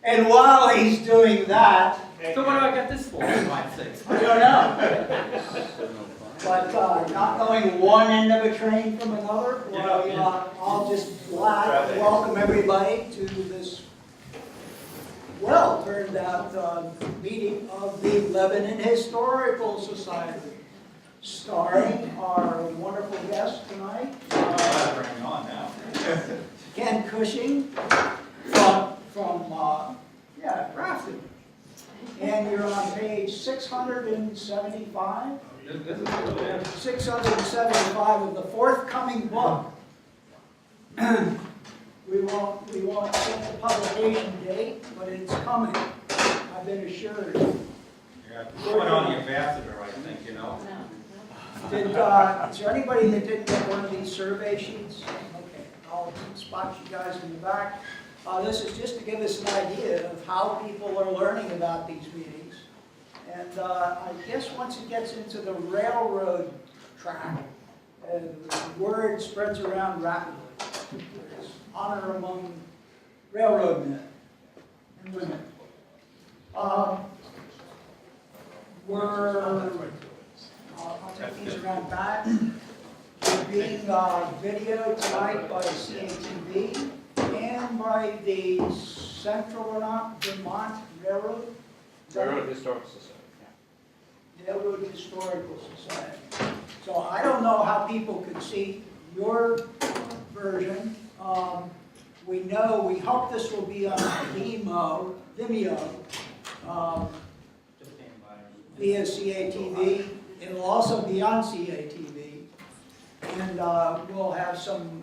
And while he's doing that, So what do I got this for, for God's sakes? I don't know. But not knowing one end of a train from another, well, I'll just glad welcome everybody to this well-turned-out meeting of the Lebanon Historical Society, starring our wonderful guest tonight, Ken Cushing from Grafton. And you're on page 675. 675 of the forthcoming book. We won't set the publication date, but it's coming. I've been assured. Yeah, put on the ambassador, I think, you know. Is there anybody that didn't get one of these survey sheets? Okay, I'll spot you guys in the back. This is just to give us an idea of how people are learning about these meetings. And I guess once it gets into the railroad track, the word spreads around rapidly. There's honor among railroad men and women. I'll take these around back. We're being videoed tonight by CATV and by the Central Vermont Railroad. Railroad Historical Society. Railroad Historical Society. So I don't know how people could see your version. We hope this will be on Vimeo, via CATV. It'll also be on CATV. And we'll have some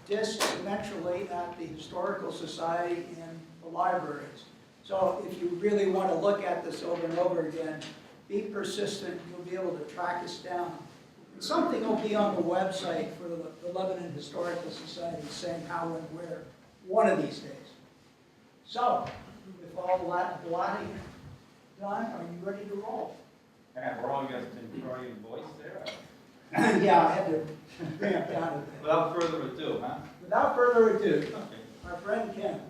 discs eventually at the Historical Society and the libraries. So if you really want to look at this over and over again, be persistent, you'll be able to track us down. And something will be on the website for the Lebanon Historical Society saying how and where one of these days. So, with all that blotting done, are you ready to roll? Yeah, we're all just enjoying voice there. Yeah, I had to ramp down a bit. Without further ado, huh? Without further ado, Okay. our friend Ken.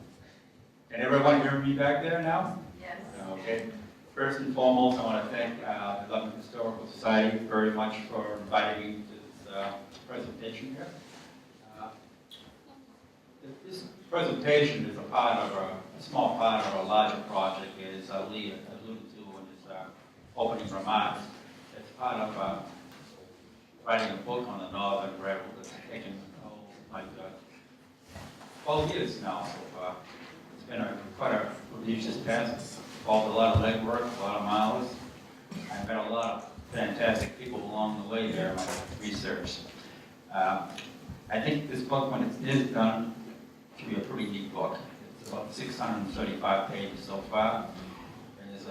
Can everyone hear me back there now? Yes. Okay. First and foremost, I want to thank the Lebanon Historical Society very much for inviting me to this presentation here. This presentation is a part of a small part of a larger project, as Lee alluded to in his opening remarks. It's part of writing a book on the Northern Railroad that's taken, 12 years now. So it's been quite a prodigious task. Involved a lot of legwork, a lot of miles. I've met a lot of fantastic people along the way there in my research. I think this book, when it is done, should be a pretty neat book. It's about 635 pages so far. There's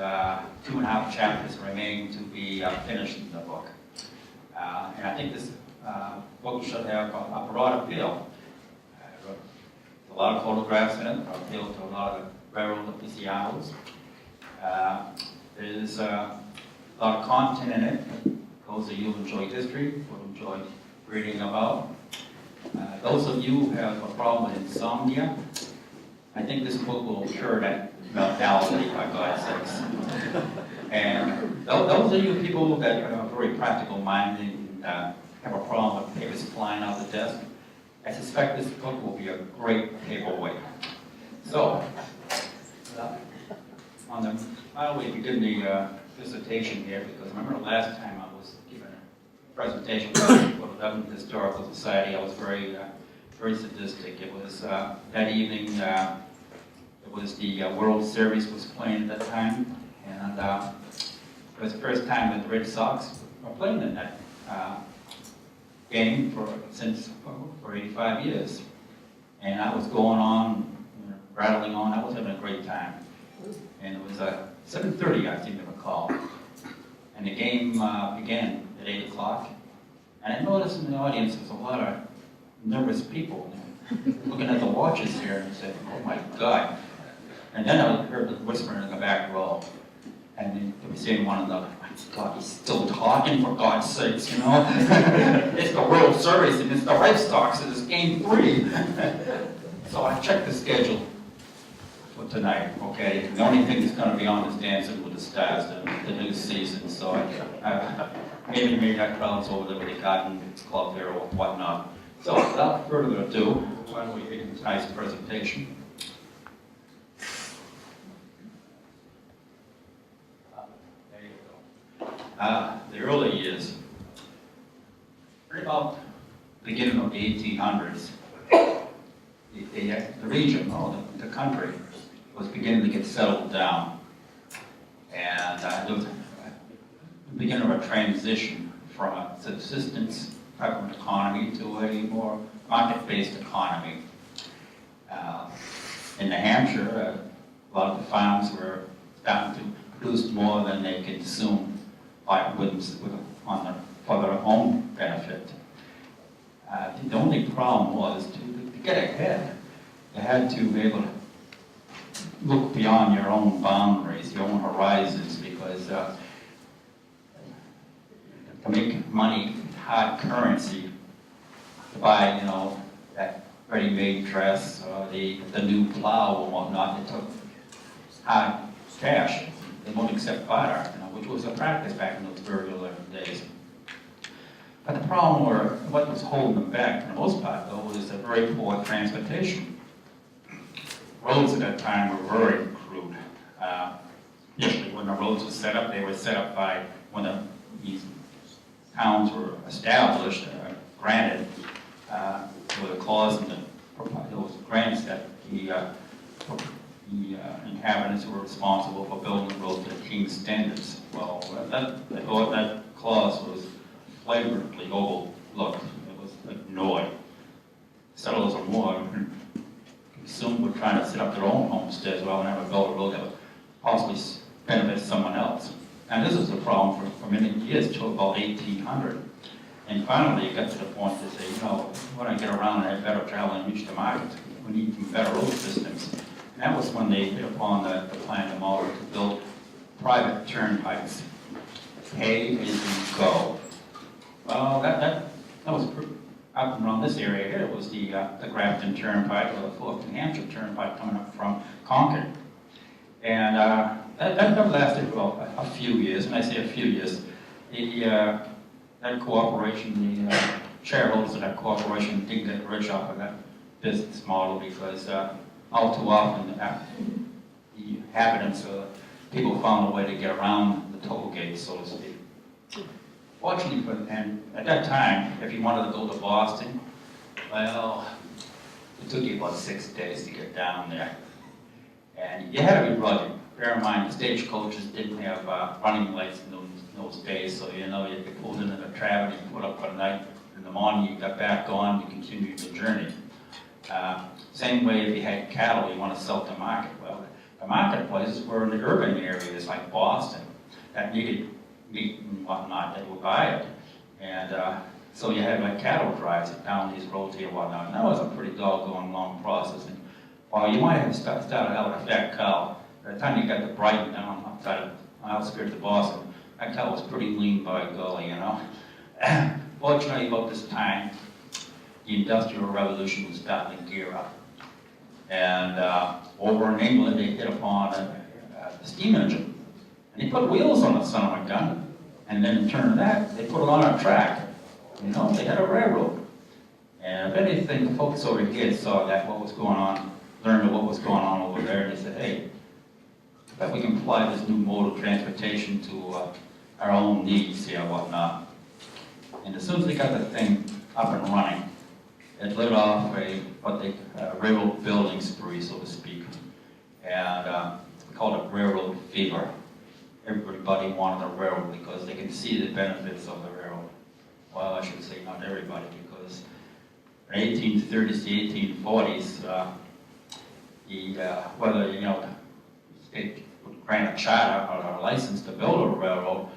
2.5 chapters remaining to be finished in the book. And I think this book should have a broad appeal. A lot of photographs in it, appeal to a lot of railroad aficionados. There's a lot of content in it. Those of you who enjoy history, who enjoy reading about. Those of you who have a problem with insomnia, I think this book will cure that mentality, by God's sakes. And those of you people that are very practical minded and have a problem with papers flying off the desk, I suspect this book will be a great paperweight. So, I always begin the dissertation here because I remember the last time I was given a presentation for the Lebanon Historical Society. I was very sadistic. It was that evening. It was the World Series was playing at that time, and it was the first time that the Red Sox were playing in that game for 85 years. And I was going on, rattling on. I was having a great time. And it was 7:30, I seem to recall. And the game began at 8 o'clock. And I noticed in the audience there's a lot of nervous people looking at the watches here and said, oh my God. And then I heard the whispering in the back row. And they were saying to one another, my God, he's still talking, for God's sakes, you know? It's the World Series and it's the Red Sox and it's game 3. So I checked the schedule. What tonight, okay? The only thing that's gonna be on is Dancing with the Stars, the new season, so maybe that crowd's over there with the garden club there or whatnot. So without further ado, why don't we get a nice presentation? There you go. The early years, about beginning of the 1800s, the region, the country, was beginning to get settled down. And there was the beginning of a transition from a subsistence type of economy to a more market-based economy. In New Hampshire, a lot of the farms were starting to produce more than they could consume for their own benefit. The only problem was to get ahead. You had to be able to look beyond your own boundaries, your own horizons, because to make money, hard currency, to buy, that ready-made dress or the new plow and whatnot, it took hard cash. They won't accept barter, which was a practice back in those very early days. But the problem what was holding them back for the most part, though, was a very poor transportation. Roads at that time were very crude. Usually when the roads were set up, they were set up by when these towns were established, granted, with a clause in those grants that the inhabitants were responsible for building the roads to the king's standards. Well, I thought that clause was flagrantly overlooked. It was ignored. Settlers are more consumed with trying to set up their own homesteads rather than have a build a road that would possibly benefit someone else. And this is a problem for many years, till about 1800. And finally, it got to the point to say, we want to get around and have better travel and reach the market. We need some better road systems. And that was when they hit upon the plan of model to build private turnpikes. Pay as you go. Well, that was out around this area here. It was the Grafton Turnpike, or the 4th New Hampshire Turnpike coming up from Concord. And that lasted for a few years. And I say a few years. That corporation, the shareholders of that corporation did get rich off of that business model because all too often the inhabitants, people found a way to get around the toll gates, so to speak. Fortunately, and at that time, if you wanted to go to Boston, well, it took you about 6 days to get down there. And you had to be rugged. Bear in mind, the stagecoaches didn't have running lights in those days, so you get pulled into the traffic, you put up for the night. In the morning, you got back on, you continued the journey. Same way if you had cattle, you want to sell to market. Well, the marketplaces were in the urban areas like Boston that needed meat and whatnot, they would buy it. And so you had like cattle drives down these roads here and whatnot. And that was a pretty doggone long process. And while you might have started out with a fat cow, by the time you got to Brighton down outside of outskirts of Boston, that cow was pretty lean by golly, Fortunately, about this time, the Industrial Revolution was starting to gear up. And over in England, they hit upon the steam engine. And they put wheels on the son of a gun. And then in turn to that, they put it on a track. They had a railroad. And if anything, the folks over here saw that, what was going on, learned what was going on over there, and they said, hey, I bet we can apply this new mode of transportation to our own needs here and whatnot. And as soon as they got the thing up and running, it lit off a railroad building spree, so to speak. And we called it railroad fever. Everybody wanted a railroad because they could see the benefits of the railroad. Well, I should say not everybody, because in the 1830s to 1840s, whether the state would grant a charter or a license to build a railroad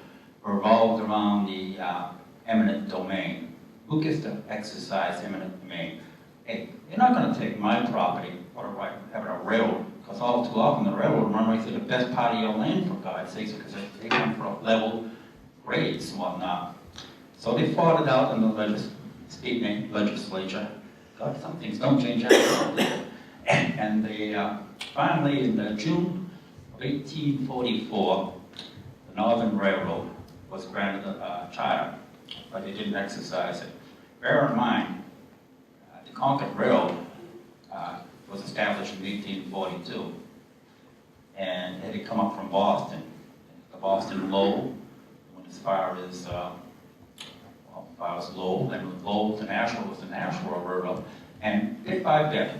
revolved around the eminent domain. Who gets to exercise eminent domain? Hey, you're not going to take my property or having a railroad, because all too often the railroad run right through the best part of your land, for God's sakes, because they come from level grades and whatnot. So they fought it out in the state legislature. God, some things don't change after all. And they finally, in June of 1844, the Northern Railroad was granted a charter, but they didn't exercise it. Bear in mind, the Concord Railroad was established in 1842, and it had come up from Boston. The Boston Lowell went as far as Lowell, and with Lowell to Nashville was the Nashville Railroad, and bit by bit,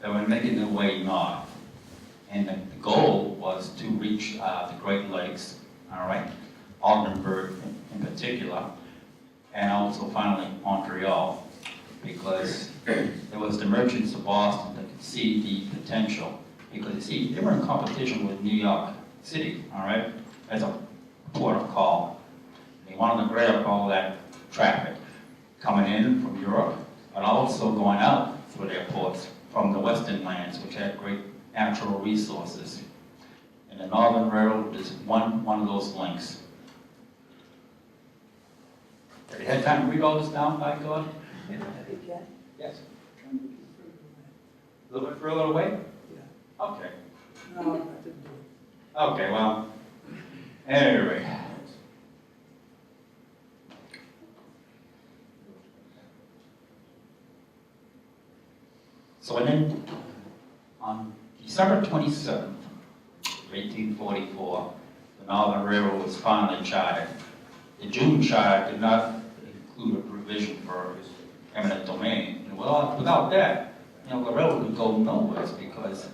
they were making their way north. And the goal was to reach the Great Lakes, all right, Ogdenburg in particular, and also finally Montreal, because there was the merchants of Boston that could see the potential. Because you see, they were in competition with New York City, all right, as a port of call. They wanted to grab all that traffic coming in from Europe, but also going out through their ports from the western lands, which had great natural resources. And the Northern Railroad is one of those links. Have you had time to read all this down, by God? Yes. A little bit further away? Yeah. Okay. No, I didn't do it. Okay, well, anyway. So then, on December 27th, 1844, the Northern Railroad was finally chartered. The June charter did not include a provision for eminent domain. And without that, the railroad would go nowhere, because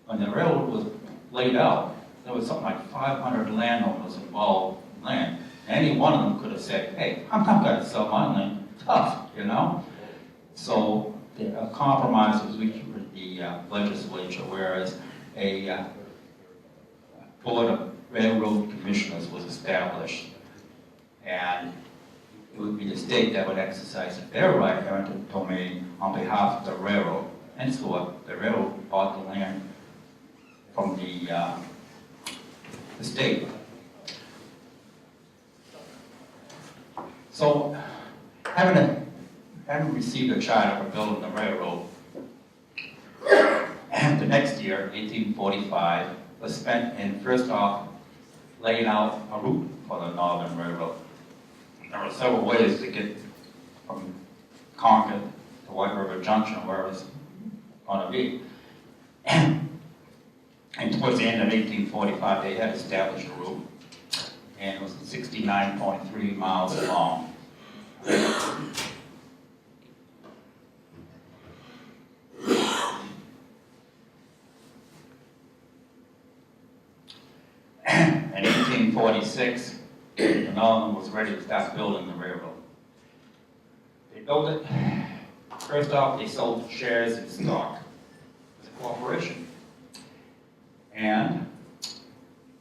when the railroad was laid out, there was something like 500 landowners involved in land. Any one of them could have said, hey, I'm not going to sell my land. Tough, So a compromise was reached with the legislature, whereas a board of railroad commissioners was established. And it would be the state that would exercise their right of eminent domain on behalf of the railroad. And so the railroad bought the land from the state. So, having received a charter for building the railroad, and the next year, 1845, was spent in first off laying out a route for the Northern Railroad. There were several ways to get from Concord to White River Junction, where it was going to be. And towards the end of 1845, they had established a route, and it was 69.3 miles long. In 1846, the Northern was ready to start building the railroad. They built it. First off, they sold shares in stock as a corporation. And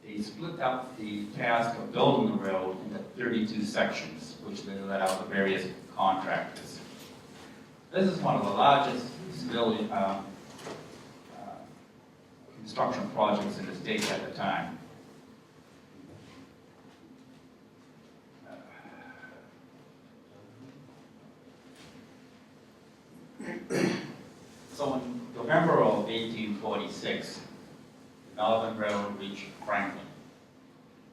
they split up the task of building the railroad into 32 sections, which they let out to various contractors. This is one of the largest civilian construction projects in the state at the time. So in November of 1846, the Northern Railroad reached Franklin.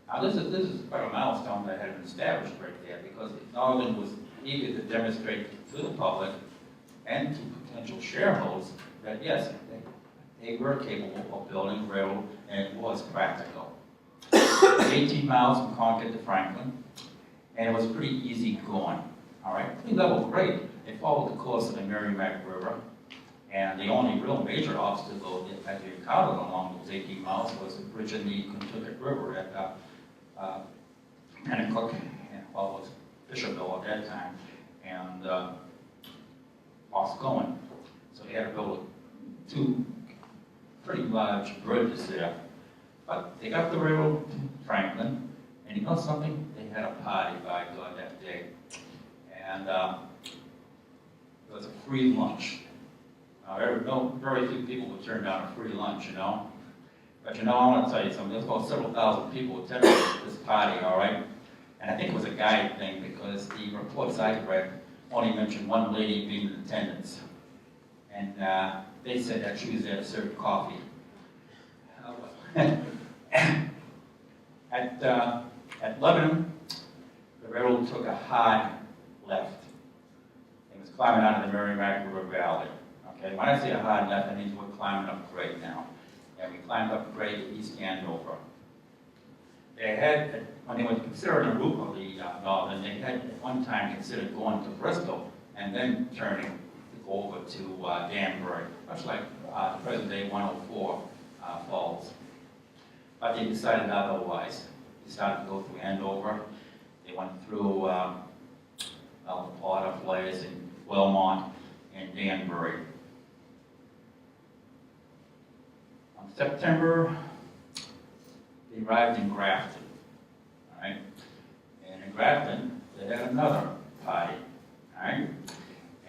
Now this is quite a milestone that had been established right there, because the Northern was eager to demonstrate to the public and to potential shareholders that yes, they were capable of building a railroad, and it was practical. It was 18 miles from Concord to Franklin, and it was pretty easy going. All right, pretty level grade. It followed the course of the Merrimack River, and the only real major obstacle that you encountered along those 18 miles was the bridge in the Kentucky River at Pennacook, and well, it was Fisherville at that time, and Oscoin. So they had to build two pretty large bridges there. But they got the railroad to Franklin, and you know something? They had a party, by God, that day. And it was a free lunch. Very few people would turn down a free lunch, But I want to tell you something. There's about several thousand people attending this party, all right? And I think it was a guide thing, because the reports I read only mentioned one lady being in attendance. And they said that she was there to serve coffee. At Lebanon, the railroad took a hard left. It was climbing out of the Merrimack River Valley. Okay, when I say a hard left, that means we're climbing up grade now. And we climbed up grade to East Andover. They had, when they were considering the route of the Northern, they had at one time considered going to Bristol and then turning to go over to Danbury, much like the present day 104 Falls. But they decided otherwise. They started to go through Andover. They went through the Potter Place and Wilmot and Danbury. On September, they arrived in Grafton, all right? And in Grafton, they had another party, all right?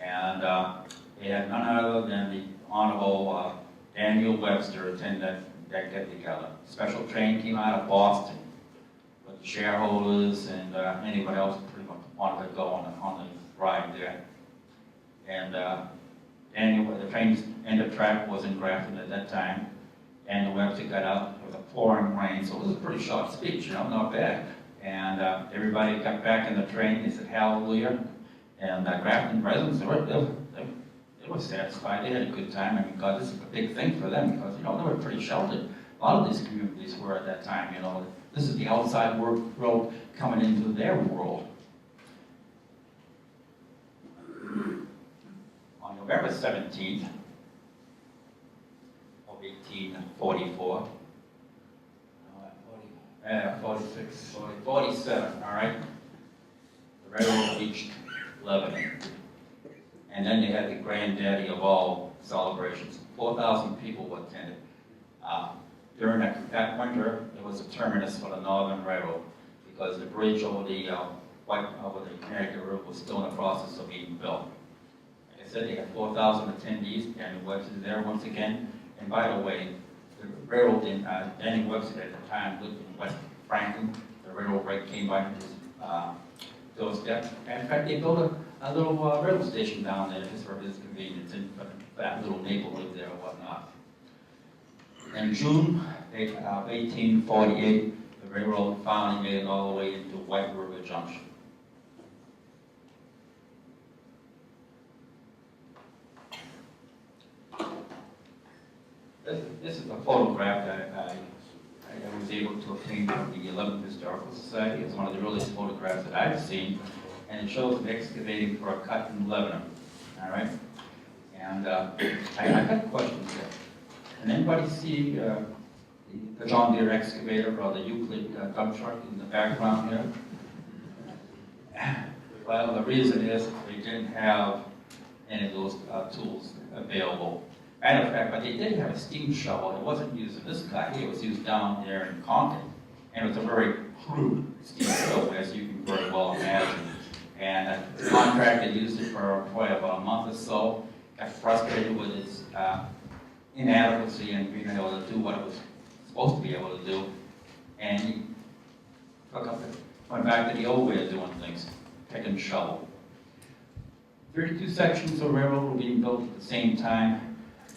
And they had none other than the Honorable Daniel Webster attend that get-together. Special train came out of Boston with the shareholders and anybody else pretty much wanted to go on the ride there. And Daniel, the train's end of track was in Grafton at that time. Daniel Webster got out. It was a pouring rain, so it was a pretty short speech, you know, not bad. And everybody got back in the train. They said hallelujah. And Grafton residents, they were satisfied. They had a good time. I mean, God, this is a big thing for them because, you know, they were pretty sheltered. A lot of these communities were at that time, you know. This is the outside world coming into their world. On November 17th of 1844, 47, all right, the railroad reached Lebanon. And then they had the granddaddy of all celebrations. 4,000 people attended. During that winter, it was a terminus for the Northern Railroad because the bridge over the Connecticut River was still in the process of being built. Like I said, they had 4,000 attendees. Daniel Webster there once again. And by the way, the railroad in Daniel Webster at the time lived in West Franklin. The railroad right came by his doorstep. And in fact, they built a little railroad station down there just for his convenience and for that little neighborhood there and whatnot. In June of 1848, the railroad finally made it all the way into White River Junction. This is a photograph that I was able to obtain from the 11th Historical Society. It's one of the earliest photographs that I've seen, and it shows them excavating for a cut in Lebanon. All right, and I got questions there. Can anybody see the John Deere excavator or the Euclid dump truck in the background here? Well, the reason is they didn't have any of those tools available. Matter of fact, but they did have a steam shovel. It wasn't used in this guy here. It was used down there in Concord. And it was a very crude steam shovel, as you can very well imagine. And the contractor used it for about a month or so, got frustrated with its inadequacy and being able to do what it was supposed to be able to do. And he went back to the old way of doing things, pick and shovel. 32 sections of railroad were being built at the same time.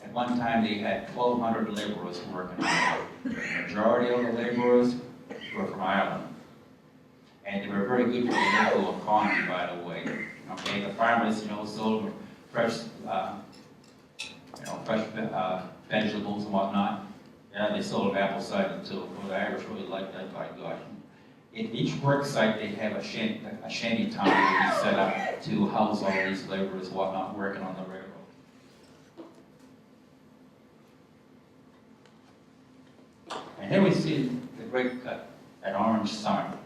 At one time, they had 1,200 laborers working on it. The majority of the laborers were from Ireland. And they were very good for the local economy, by the way. Okay, the farmers, you know, sold fresh, vegetables and whatnot. Yeah, they sold apple cider too. Well, the Irish really liked that, by God. In each work site, they have a shanty town that we set up to house all these laborers and whatnot working on the railroad. And here we see the great cut at Orange Summit.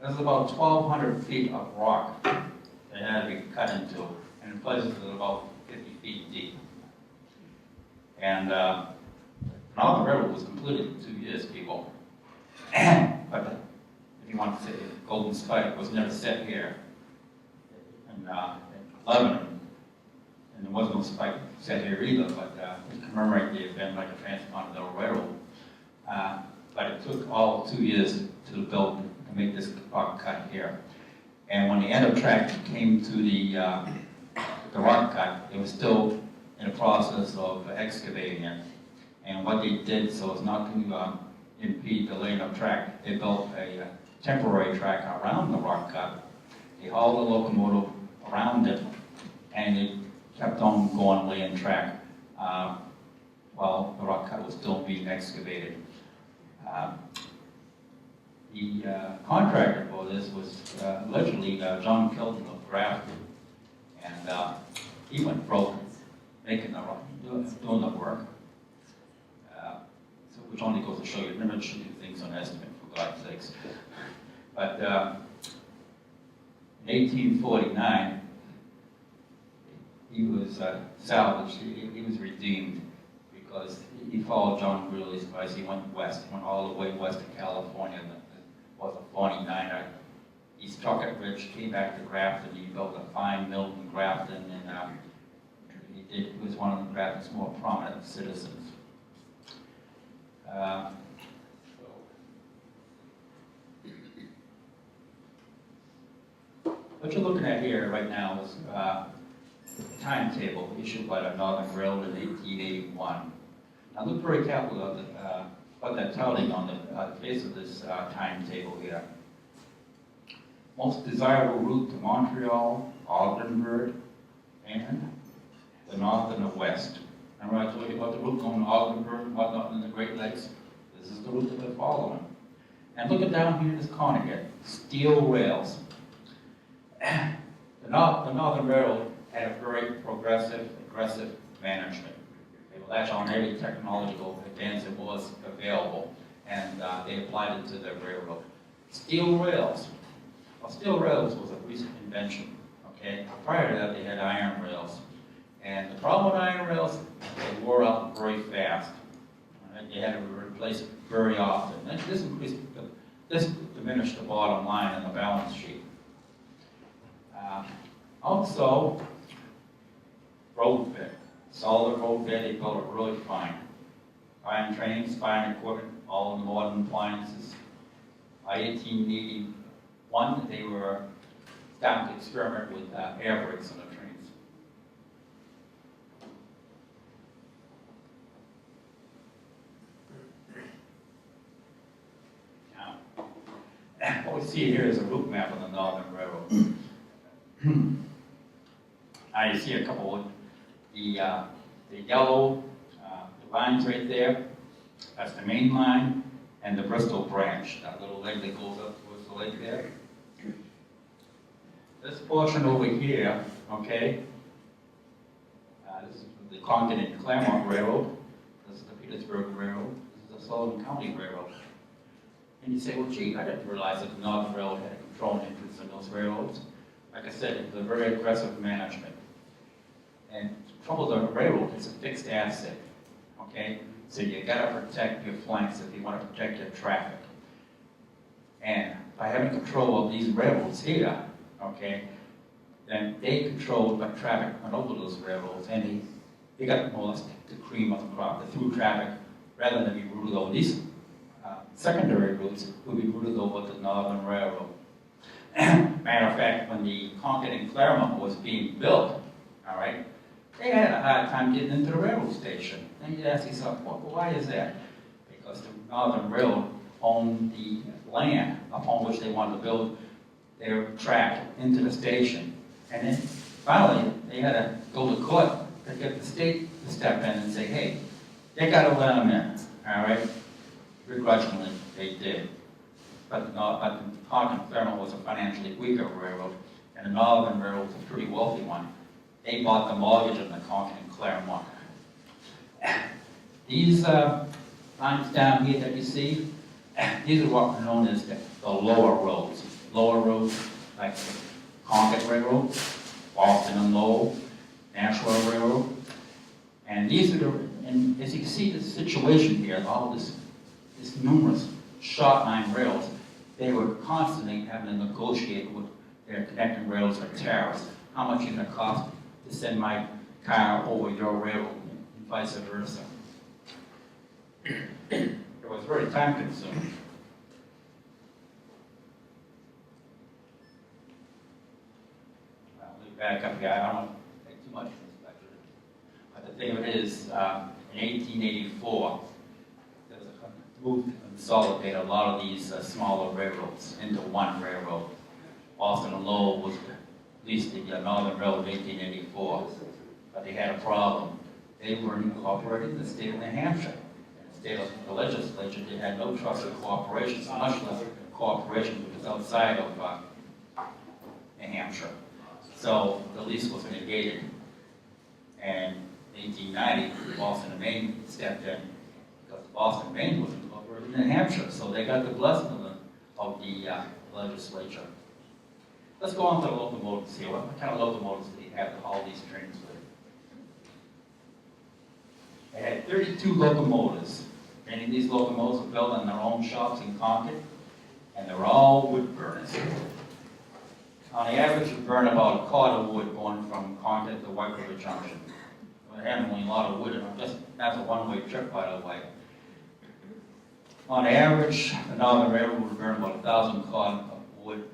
There's about 1,200 feet of rock that had to be cut into, and in places it's about 50 feet deep. And all the railroad was completed in 2 years, people. But if you want to say the Golden Spike was never set here in Lebanon, and there was no spike set here either, but to commemorate the event like a transcontinental railroad. But it took all 2 years to build to make this rock cut here. And when the end of track came to the rock cut, it was still in the process of excavating it. And what they did so as not to impede the lane of track, they built a temporary track around the rock cut. They hauled the locomotive around it, and they kept on going laying track while the rock cut was still being excavated. The contractor for this was allegedly John Kilton of Grafton, and he went broke making the rock, doing the work. So which only goes to show you, never should do things on estimate, for God's sakes. But in 1849, he was salvaged, he was redeemed, because he followed John Greeley's advice. He went west, went all the way west to California, and was a 49er. He struck at Ridge, came back to Grafton. He built a fine mill in Grafton, and he was one of Grafton's more prominent citizens. What you're looking at here right now is a timetable issued by the Northern Railroad in 1881. Now look very carefully at what they're touting on the face of this timetable here. Most desirable route to Montreal, Ogdenburg, and the north and the west. Remember I told you about the route going to Ogdenburg and whatnot in the Great Lakes? This is the route that they're following. And look at down here, this corner here, steel rails. The Northern Railroad had a very progressive, aggressive management. They would latch on every technological advance that was available, and they applied it to their railroad. Steel rails. Well, steel rails was a recent invention, okay? Prior to that, they had iron rails. And the problem with iron rails, they wore out very fast. Right? They had to replace it very often. And this diminished the bottom line in the balance sheet. Also, road bed. Solid road bed, they built it really fine. Fine trains, fine equipment, all the modern appliances. By 1881, they were starting to experiment with air brakes on the trains. Now, what we see here is a route map of the Northern Railroad. Now you see a couple of the yellow lines right there. That's the main line and the Bristol branch, that little leg that goes up towards the lake there. This portion over here, okay, this is the Concord and Claremont Railroad. This is the Petersburg Railroad. This is the Sullivan County Railroad. And you say, well, gee, I didn't realize that the Northern Railroad had a controlling interest in those railroads. Like I said, it was a very aggressive management. And the trouble with the railroad is a fixed asset, okay? So you gotta protect your flanks if you want to protect your traffic. And by having control of these railroads here, okay, then they controlled what traffic went over those railroads, and they got more or less the cream of the crop, the through traffic, rather than be routed over these secondary routes, would be routed over the Northern Railroad. Matter of fact, when the Concord and Claremont was being built, all right, they had a hard time getting into the railroad station. And you'd ask yourself, well, why is that? Because the Northern Railroad owned the land upon which they wanted to build their track into the station. And then finally, they had to go to court to get the state to step in and say, hey, they got to let them in, all right? Begrudgingly, they did. But the Concord and Claremont was a financially weaker railroad, and the Northern Railroad was a pretty wealthy one. They bought the mortgage of the Concord and Claremont. These lines down here that you see, these are what are known as the lower roads. Lower roads like the Concord Railroad, Boston and Lowell, Nashua Railroad. And these are the, and as you can see the situation here, all this numerous short line rails, they were constantly having to negotiate with their connecting rails or tariffs. How much is it going to cost to send my car over your railroad and vice versa. It was very time consuming. Let me back up here. I don't want to take too much of this lecture. But the thing of it is, in 1884, there was a move to consolidate a lot of these smaller railroads into one railroad. Boston and Lowell was leased the Northern Railroad in 1884, but they had a problem. They were incorporated in the state of New Hampshire. In the state of the legislature, they had no trust in cooperation, so much less cooperation, which was outside of New Hampshire. So the lease was negated. And in 1890, Boston and Maine stepped in because Boston and Maine was incorporated in New Hampshire, so they got the blessing of the legislature. Let's go on to the locomotives here. What kind of locomotives do they have to haul these trains with? They had 32 locomotives. Many of these locomotives were built in their own shops in Concord, and they're all wood burners. On the average, you burn about a quart of wood going from Concord to White River Junction. We're handling a lot of wood, and that's a one-way trip, by the way. On average, the Northern Railroad would burn about 1,000 quart of wood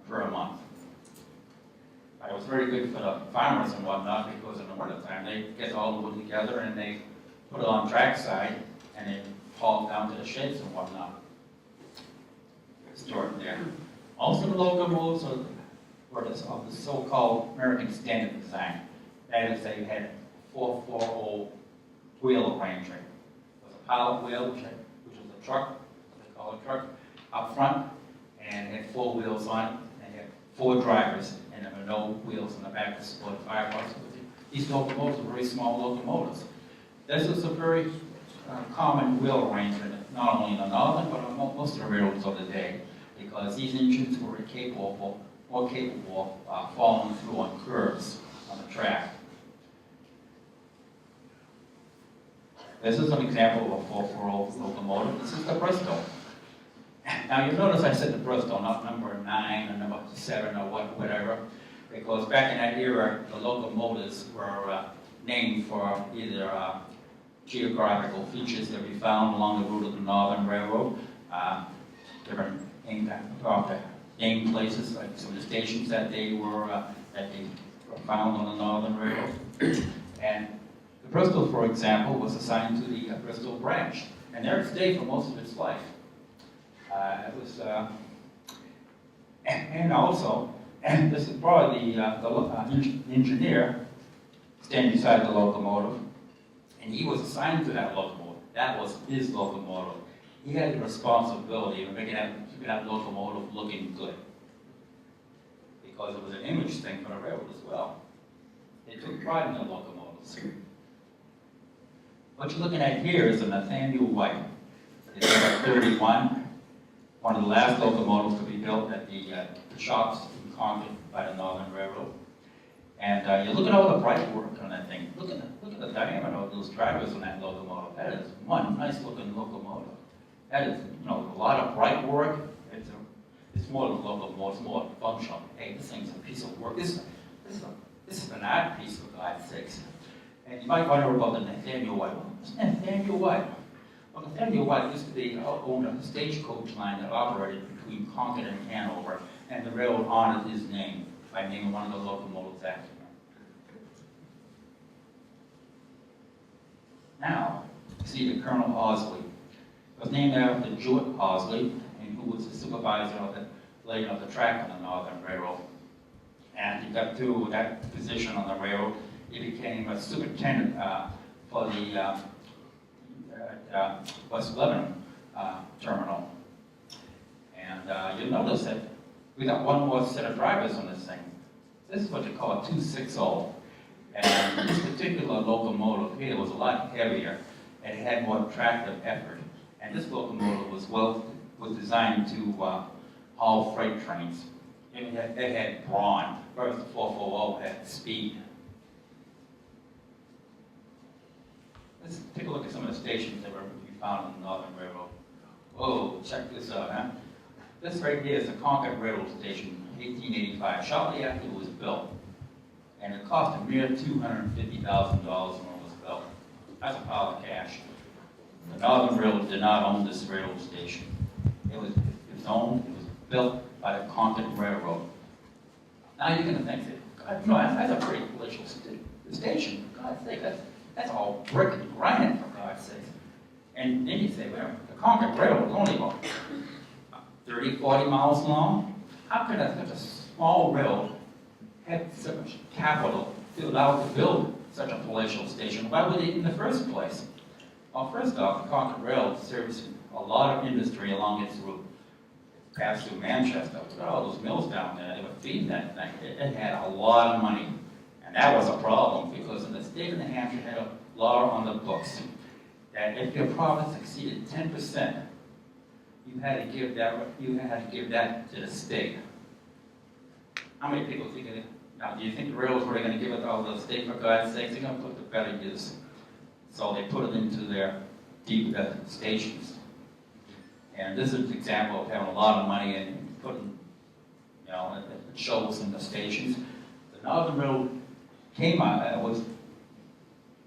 per month. It was very good for the farmers and whatnot, because in the wintertime, they get all the wood together and they put it on trackside and they haul it down to the sheds and whatnot. Store it there. Most of the locomotives were of the so-called American Standard design. That is, they had 440 wheel arrangement. It was a pilot wheel, which was a truck, what they call a truck, up front, and it had 4 wheels on it, and it had 4 drivers, and there were no wheels in the back to support 5 horses with you. These locomotives were very small locomotives. This is a very common wheel arrangement, not only in the northern, but on most of the railroads of the day, because these engines were more capable of following through on curves on the track. This is an example of a 440 locomotive. This is the Bristol. Now you notice I said the Bristol, not number 9 or number 7 or whatever, because back in that era, the locomotives were named for either geographical features that we found along the route of the Northern Railroad, different name places, like some of the stations that they were found on the Northern Railroad. And the Bristol, for example, was assigned to the Bristol branch, and there it stayed for most of its life. It was, and also, and this is probably the engineer standing beside the locomotive, and he was assigned to that locomotive. That was his locomotive. He had the responsibility of making that locomotive looking good, because it was an image thing for the railroad as well. They took pride in the locomotives. What you're looking at here is a Nathaniel White. It's number 31, one of the last locomotives to be built at the shops in Concord by the Northern Railroad. And you look at all the bright work on that thing. Look at the diameter of those drivers on that locomotive. That is one nice looking locomotive. That is, a lot of bright work. It's more than a locomotive, it's more functional. Hey, this thing's a piece of work. This is an art piece, for God's sakes. And you might wonder about the Nathaniel White. What's Nathaniel White? Well, Nathaniel White used to be owned a stagecoach line that operated between Concord and Hanover, and the railroad honored his name by naming one of the locomotives after him. Now, you see the Colonel Owsley. It was named after Jewett Owsley, and who was the supervisor of the laying of the track on the Northern Railroad. And he got to that position on the railroad. He became a superintendent for the West Lebanon terminal. And you'll notice that we got one more set of drivers on this thing. This is what you call a 260. And this particular locomotive here was a lot heavier and it had more tractive effort. And this locomotive was designed to haul freight trains. It had brawn, whereas the 440 had speed. Let's take a look at some of the stations that were found on the Northern Railroad. Whoa, check this out, huh? This right here is the Concord Railroad Station, 1885, shortly after it was built. And it cost a mere $250,000 when it was built. That's a pile of cash. The Northern Railroad did not own this railroad station. It was built by the Concord Railroad. Now you're going to think that, that's a pretty palatial station. For God's sake, that's all brick and granite, for God's sake. And then you say, well, the Concord Railroad was only about 30, 40 miles long. How could such a small railroad have so much capital filled out to build such a palatial station? Why would it in the first place? Well, first off, the Concord Railroad serves a lot of industry along its route. It passed through Manchester. Look at all those mills down there. They were feeding that thing. It had a lot of money. And that was a problem because in the state of New Hampshire had a law on the books that if your profits exceeded 10%, you had to give that to the state. How many people think of it? Now, do you think the railroads were going to give it all to the state for God's sake? They're going to put the better use. So they put it into their deep stations. And this is an example of having a lot of money and putting, it shows in the stations. The Northern Railroad came out,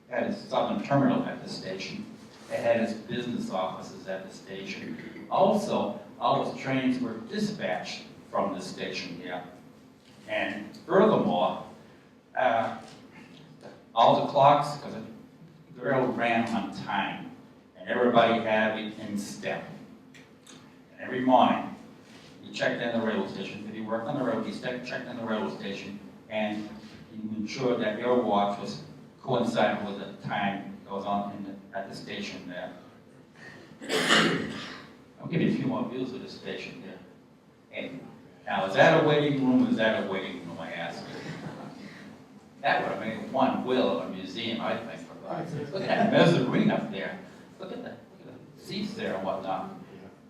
had its southern terminal at the station. It had its business offices at the station. Also, all its trains were dispatched from the station here. And furthermore, all the clocks, because the railroad ran on time, and everybody had it in step. And every morning, you checked in the railroad station. If you worked on the railroad, you checked in the railroad station, and you ensured that your watch was coinciding with the time that was on at the station there. I'll give you a few more views of the station here. And now, is that a waiting room or is that a waiting room, I ask? That would have made one wheel of a museum, I think, for God's sake. Look at that mezzanine up there. Look at the seats there and whatnot.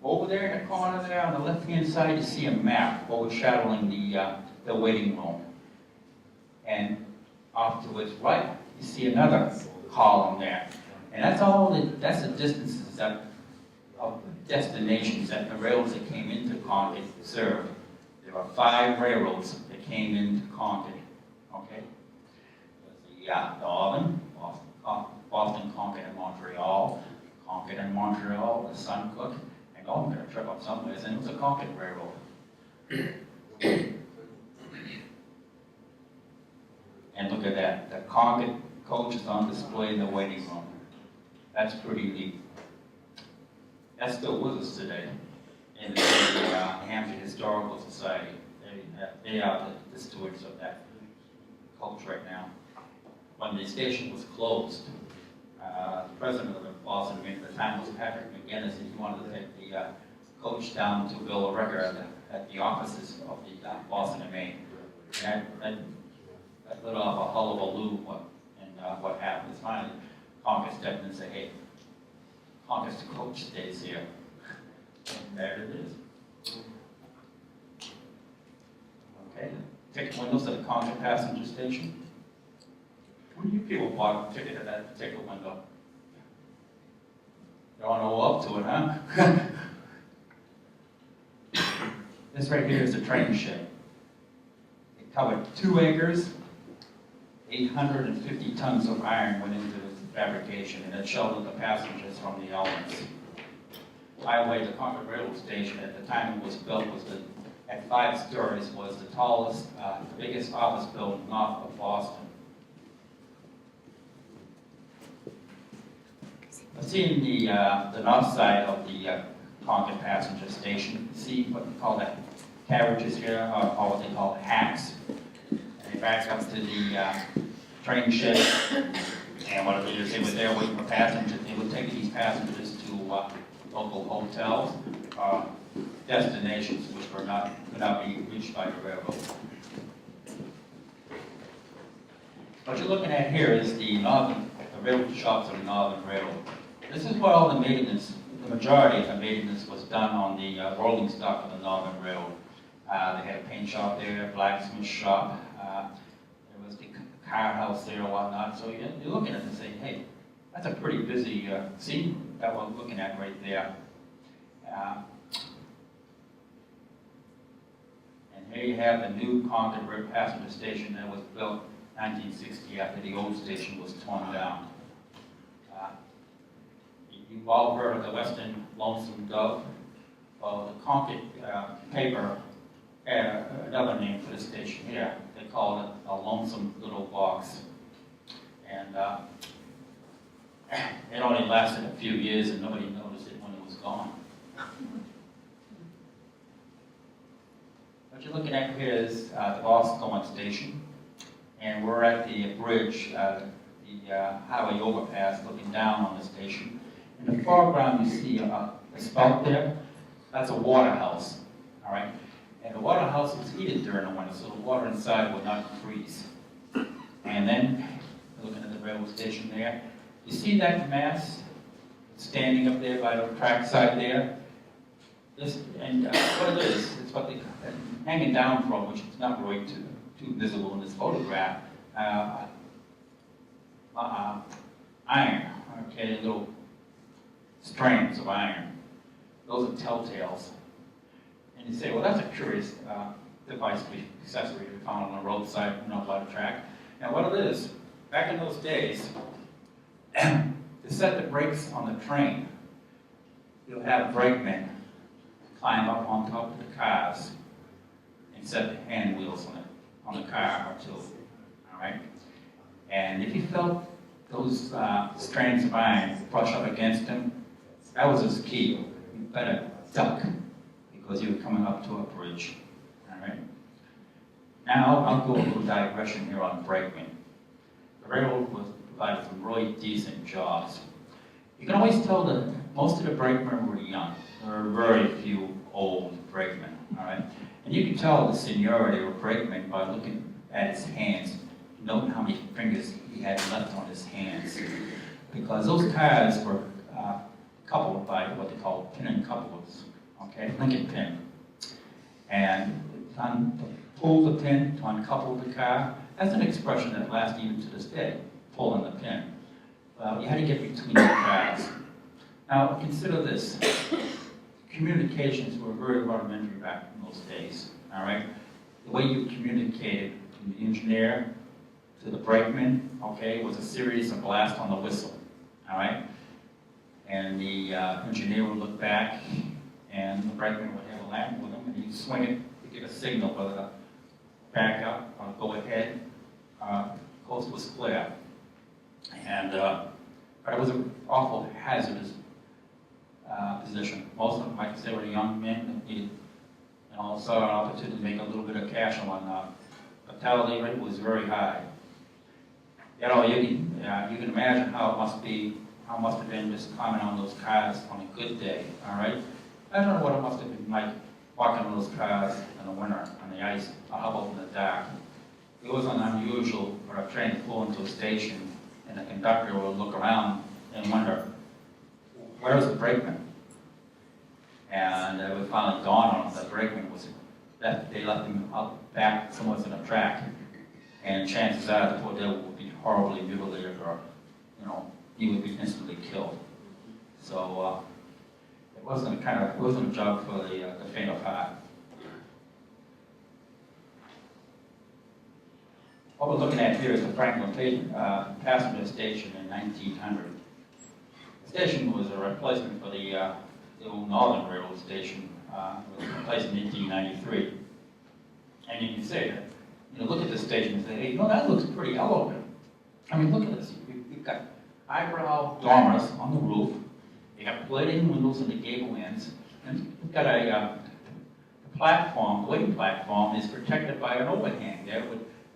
Over there in the corner there on the left-hand side, you see a map overshadowing the waiting room. And off to its right, you see another column there. And that's the distances of destinations that the railroads that came into Concord served. There were 5 railroads that came into Concord, okay? The Northern, Boston, Concord, and Montreal, the Suncook, and I'm going to trip up somewhere, and it was a Concord Railroad. And look at that, the Concord coach is on display in the waiting room. That's pretty neat. That's still with us today in the New Hampshire Historical Society. They are the stewards of that coach right now. When the station was closed, the president of the Boston Maine at the time was Patrick McGinnis, and he wanted to take the coach down to build a record at the offices of the Boston and Maine. And that lit off a hullabaloo, and what happened is finally Concord stepped in and said, hey, Concord's coach stays here. And there it is. Okay, ticket windows at the Concord passenger station. When you people bought a ticket at that ticket window? You want to go up to it, huh? This right here is the train shed. It covered 2 acres, 850 tons of iron went into the fabrication, and it sheltered the passengers from the elements. By the way, the Concord Railroad Station at the time it was built at 5 stories, was the tallest, the biggest office building north of Boston. Let's see in the north side of the Concord passenger station, see what we call that carriages here, or what they call hacks. And they back up to the train shed, and what they do is they were there waiting for passengers. They would take these passengers to local hotels, destinations which could not be reached by the railroad. What you're looking at here is the railroad shops of the Northern Railroad. This is where all the maintenance, the majority of the maintenance was done on the rolling stock of the Northern Railroad. They had a paint shop there, a blacksmith shop, there was the car house there and whatnot. So you're looking at it and saying, hey, that's a pretty busy scene that we're looking at right there. And here you have the new Concord passenger station that was built in 1960 after the old station was torn down. You've all heard of the Western Lonesome Dove. Well, the Concord paper had another name for the station here. They called it a lonesome little box. And It only lasted a few years and nobody noticed it when it was gone. What you're looking at here is the Concord station, and we're at the bridge, the highway overpass, looking down on the station. In the foreground, you see a spout there. That's a water house, all right? And the water house was heated during the winter, so the water inside would not freeze. And then, looking at the railroad station there, you see that mast standing up there by the track side there? What it is, it's what they hanging down from, which is not really too visible in this photograph. Iron, okay, little strands of iron. Those are telltales. And you say, well, that's a curious device, accessory we found on the roadside, by the track. And what it is, back in those days, to set the brakes on the train, you'll have brakemen climb up on top of the cars and set the hand wheels on the car or two, all right? And if you felt those strands of iron brush up against him, that was his key. You better duck because you were coming up to a bridge, all right? Now I'll go a little digression here on brakemen. The railroad was provided some really decent jobs. You can always tell that most of the brakemen were young. There were very few old brakemen, all right? And you can tell the seniority of a brakeman by looking at his hands, noting how many fingers he had left on his hands. Because those cars were coupled by what they call pin and couplers, okay, linking pin. And to pull the pin, to uncouple the car, that's an expression that lasts even to this day, pulling the pin. You had to get between the cars. Now, consider this. Communications were very rudimentary back in those days, all right? The way you communicated from the engineer to the brakeman, okay, was a series of blasts on the whistle, all right? And the engineer would look back, and the brakeman would have a lamp with him, and he'd swing it to get a signal whether to back up or go ahead. Coast was clear. And but it was an awful hazardous position. Most of them, like I say, were young men that needed, saw an opportunity to make a little bit of cash and whatnot. Fatality rate was very high. You can imagine how it must have been just climbing on those cars on a good day, all right? I don't know what it must have been like walking on those cars in the winter on the ice, or how about in the dark. It wasn't unusual for a train to pull into a station and the conductor would look around and wonder, where's the brakeman? And it would finally dawn on him that the brakeman was that they left him out back somewhere in the track. And chances are the poor devil would be horribly mutilated or, he would be instantly killed. So it wasn't a job for the faint of heart. What we're looking at here is the Franklin passenger station in 1900. The station was a replacement for the old Northern Railroad station. It was replaced in 1893. And you can say that, look at the station and say, hey, that looks pretty elegant. I mean, look at this. You've got eyebrow dormers on the roof. You got plated windows in the gable ends. And you've got a platform, the waiting platform is protected by an overhang there.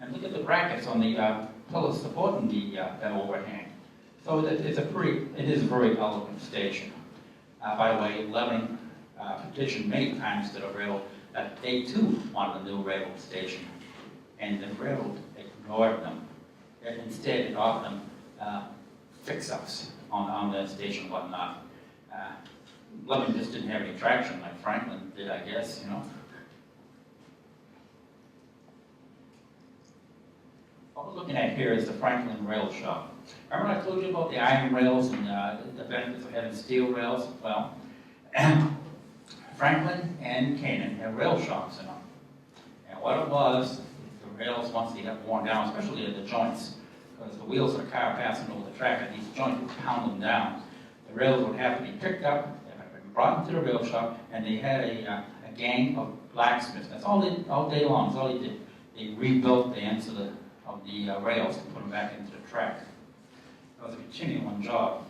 And look at the brackets on the pillars supporting that overhang. So it is a very elegant station. By the way, Levin petitioned many times to the railroad that they too wanted a new railroad station. And the railroad ignored them. Instead, it offered them fix-ups on the station and whatnot. Levin just didn't have any traction like Franklin did, I guess, What we're looking at here is the Franklin Rail Shop. Remember I told you about the iron rails and the benefits of having steel rails? Well, Franklin and Canaan had rail shops in them. And what it was, the rails, once they got worn down, especially at the joints, because the wheels of the car passing over the track, and these joints would pound them down. The rails would have to be picked up, brought into the rail shop, and they had a gang of blacksmiths. That's all day long. That's all they did. They rebuilt the ends of the rails and put them back into the track. It was a continuing job.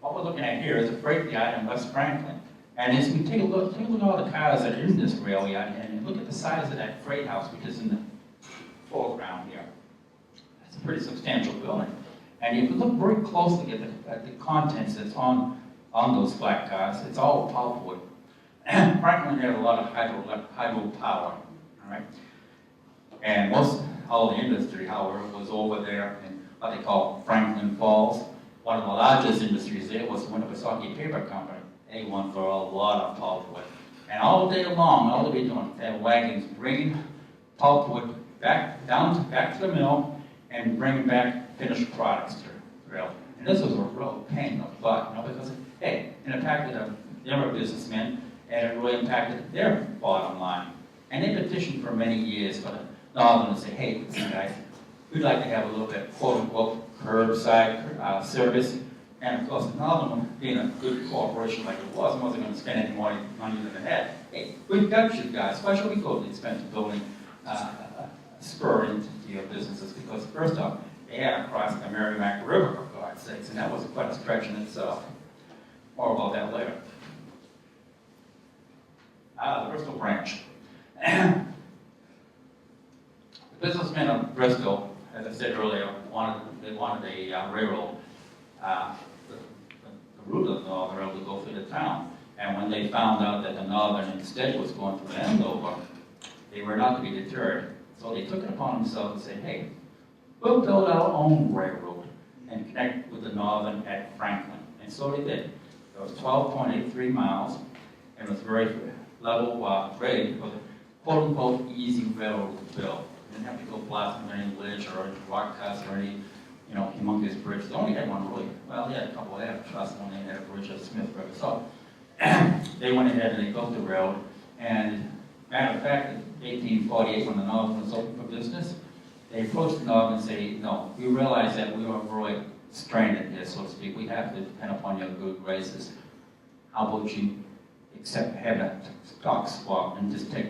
What we're looking at here is a freight yard in West Franklin. And as we take a look at all the cars that are in this rail yard, and look at the size of that freight house, which is in the foreground here. That's a pretty substantial building. And if you look very closely at the contents that's on those flat cars, it's all pulpwood. Franklin had a lot of hydro power, all right? And all the industry, however, was over there in what they call Franklin Falls. One of the largest industries there was the Winnipesaukee Paper Company. They went for a lot of pulpwood. And all day long, all they were doing, they had wagons bringing pulpwood back to the mill and bringing back finished products to the rail. And this was a real pain in the butt, because, hey, it impacted them. They were businessmen, and it really impacted their bottom line. And they petitioned for many years for the Northern to say, hey, listen guys, we'd like to have a little bit, quote unquote, curbside service. And of course, the Northern, being a good corporation like it wasn't going to spend any more money than they had. Hey, we've got you guys. Why should we go to the expense of building a spur into your businesses? Because first off, they had to cross the Merrimack River, for God's sakes, and that was quite a stretch in itself. More about that later. The Bristol branch. The businessmen of Bristol, as I said earlier, they wanted a railroad, the route of the Northern Railroad to go through the town. And when they found out that the Northern instead was going through Andover, they were not to be deterred. So they took it upon themselves to say, hey, we'll build our own railroad and connect with the Northern at Franklin. And so they did. It was 12.83 miles, and it was very level grade. It was a quote-unquote easy railroad to build. You didn't have to go blasting any ledge or any rock cuts or any, humongous bridge. They only had one really, well, they had a couple. They had a truss one, they had a bridge at Smith River. So they went ahead and they built the railroad. And matter of fact, in 1848, when the Northern was open for business, they approached the Northern and said, no, we realize that we are really stranded here, so to speak. We have to depend upon your good graces. How about you have a stock swap and just take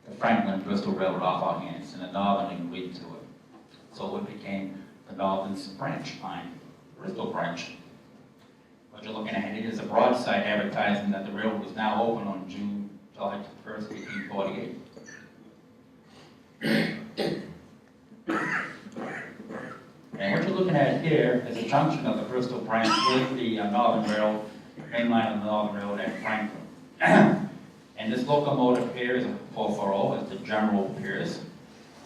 the Franklin Bristol Railroad off our hands? And the Northern agreed to it. So it became the Northern's branch line, Bristol branch. What you're looking at here is a broadside advertising that the railroad was now open on July 1st, 1848. And what you're looking at here is a junction of the Bristol branch with the Northern Railroad, main line of the Northern Railroad at Franklin. And this locomotive here is a 440, it's the General Pierce.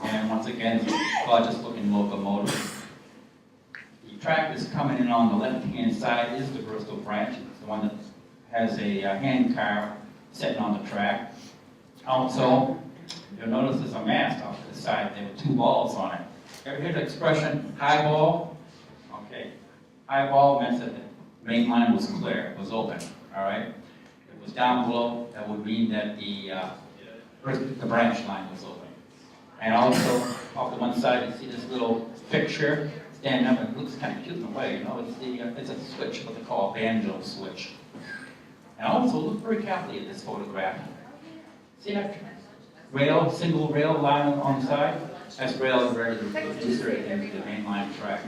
And once again, it's a gorgeous looking locomotive. The track that's coming in on the left-hand side is the Bristol branch. It's the one that has a hand car sitting on the track. Also, you'll notice there's a mast off to the side. There were two balls on it. Ever hear the expression, high ball? Okay. High ball meant that the main line was clear, it was open, all right? If it was down below, that would mean that the branch line was open. And also, off the one side, you see this little fixture standing up, and it looks kind of cute in a way, it's a switch, what they call a banjo switch. And also, look very carefully at this photograph. See that single rail line on the side? That's rail ready to insert into the main line track.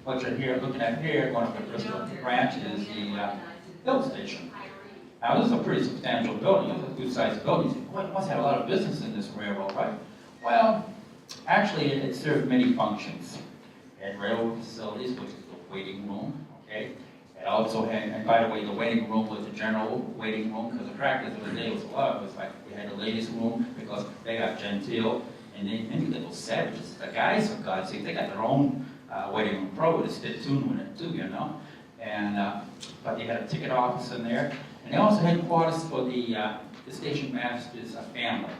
What you're looking at here, going up the Bristol branch, is the hill station. Now, this is a pretty substantial building. It's a good-sized building. You say, boy, it must have a lot of business in this railroad, right? Well, actually, it served many functions. It had railroad facilities, which is the waiting room, okay? It also had, and by the way, the waiting room was the general waiting room, because the practice of the day was a lot. It was like we had the ladies' room, because they got genteel, and many little savages. The guys, for God's sake, they got their own waiting room. Probably to spittoon with it too, And, but they had a ticket office in there. And they also had quarters for the station master's family.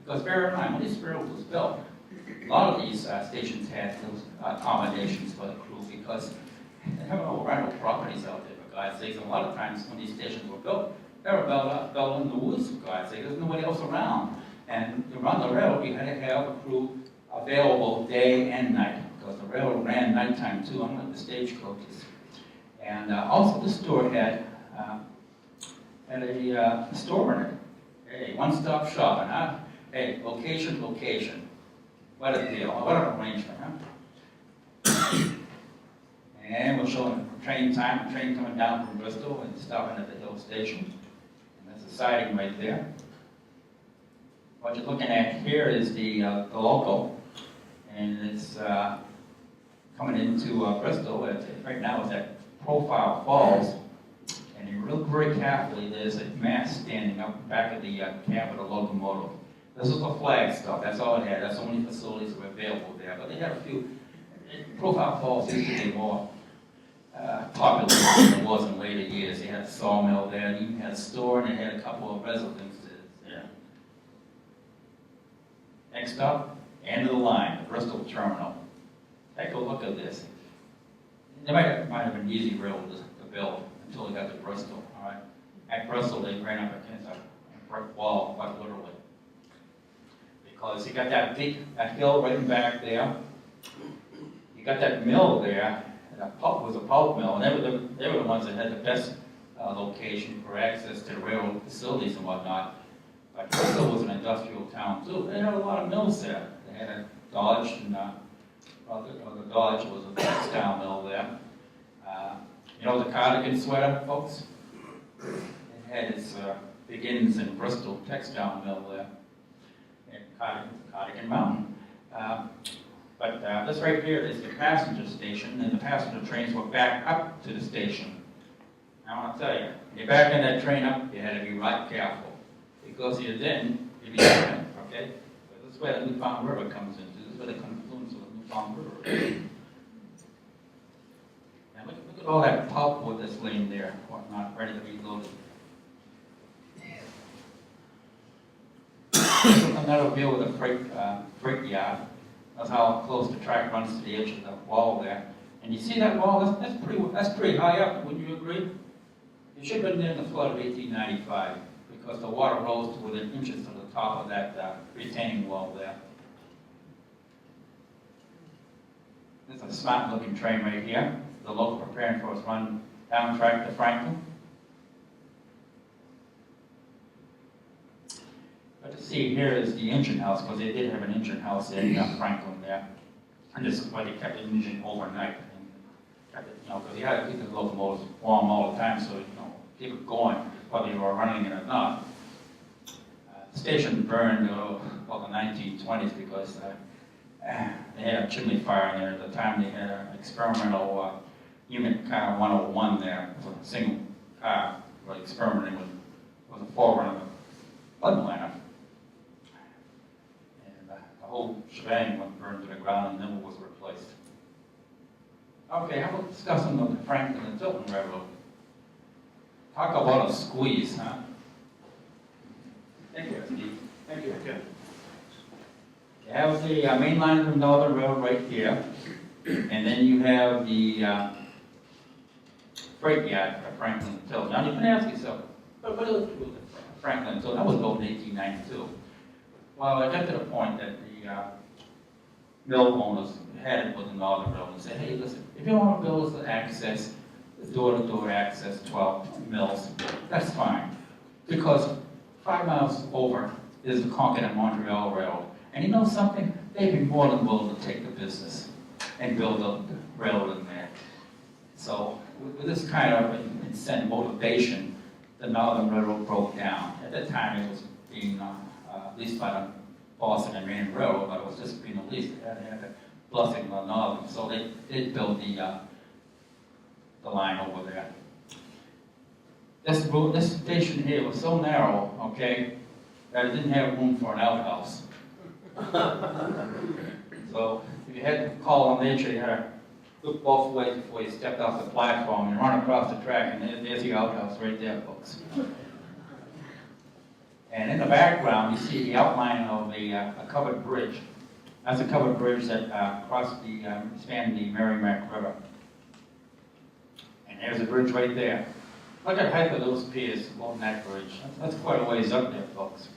Because bear in mind, when this railroad was built, a lot of these stations had those accommodations for the crew, because they have no rental properties out there, for God's sakes. And a lot of times when these stations were built, they were built in the woods, for God's sake. There's nobody else around. And to run the railroad, you had to have a crew available day and night, because the railroad ran nighttime too, unlike the stagecoaches. And also the store had a store in it. Hey, one-stop shopping, huh? Hey, location, location. What a deal, what an arrangement, huh? And we're showing train time, a train coming down from Bristol and stopping at the Hill Station. And there's a siding right there. What you're looking at here is the local, and it's coming into Bristol. Right now it's at Profile Falls, and you look very carefully, there's a mast standing up back of the cab of the locomotive. This is the flag stuff, that's all it had, that's the only facilities that were available there, but they had a few. Profile Falls used to be more popular than it was in later years. They had a sawmill there, and even had a store, and they had a couple of residences there. Next up, end of the line, the Bristol Terminal. Take a look at this. It might have been easy rail to build until they got to Bristol, all right? At Bristol, they ran up against a brick wall, quite literally. Because you got that hill right back there. You got that mill there. That pulp was a pulp mill, and they were the ones that had the best location for access to the railroad facilities and whatnot. But Bristol was an industrial town too. They had a lot of mills there. They had a Dodge, and the Dodge was a textile mill there. You know the cardigan sweater, folks? It had its beginnings in Bristol textile mill there, in Cardigan Mountain. But this right here is the passenger station, and the passenger trains were back up to the station. I want to tell you, when you're backing that train up, you had to be right careful, because if you didn't, you'd be hit, okay? But this is where the Newfound River comes into. This is where the confluence of the Newfound River is. Now look at all that pulpwood that's laying there, whatnot, ready to be loaded. Another view of the freight yard. That's how close the track runs to the edge of the wall there. And you see that wall? That's pretty high up, wouldn't you agree? It should have been in the flood of 1895, because the water rose to within inches of the top of that retaining wall there. There's a smart-looking train right here. The local preparing for its run down track to Franklin. What you see here is the engine house, because they did have an engine house in Franklin there. And this is why they kept the engine overnight. And kept it, because you had to keep the locomotives warm all the time, so keep it going, whether you were running it or not. The station burned well in the 1920s because they had a chimney fire in there. At the time, they had an experimental unit car 101 there. It was a single car, but experimenting with was a forerunner of the Bloodliner. The whole shebang went burned to the ground and never was replaced. Okay, how about discussing the Franklin and Tilton Railroad? Talk about a squeeze, huh? Thank you, Steve. Thank you. Okay. You have the main line of the Northern Railroad right here, and then you have the freight yard for Franklin and Tilton. Now you can ask yourself, what is Franklin and Tilton? That was built in 1892. Well, I got to the point that the mill owners had it with the Northern Railroad and said, hey, listen, if you want to build us access, door-to-door access, 12 mills, that's fine. Because 5 miles over is the Concord and Montreal Railroad. And you know something? They'd be more than willing to take the business and build a railroad in there. So with this kind of incentive motivation, the Northern Railroad broke down. At that time, it was being leased by the Boston and Maine Railroad, but it was just being leased. They had the blessing of the Northern. So they did build the line over there. This station here was so narrow, okay, that it didn't have room for an outhouse. So if you had to call on nature, you had to look both ways before you stepped off the platform and run across the track, and there's your outhouse right there, folks. And in the background, you see the outline of a covered bridge. That's a covered bridge that spanned the Merrimack River. And there's a bridge right there. Look at the height of those piers along that bridge. That's quite a ways up there, folks.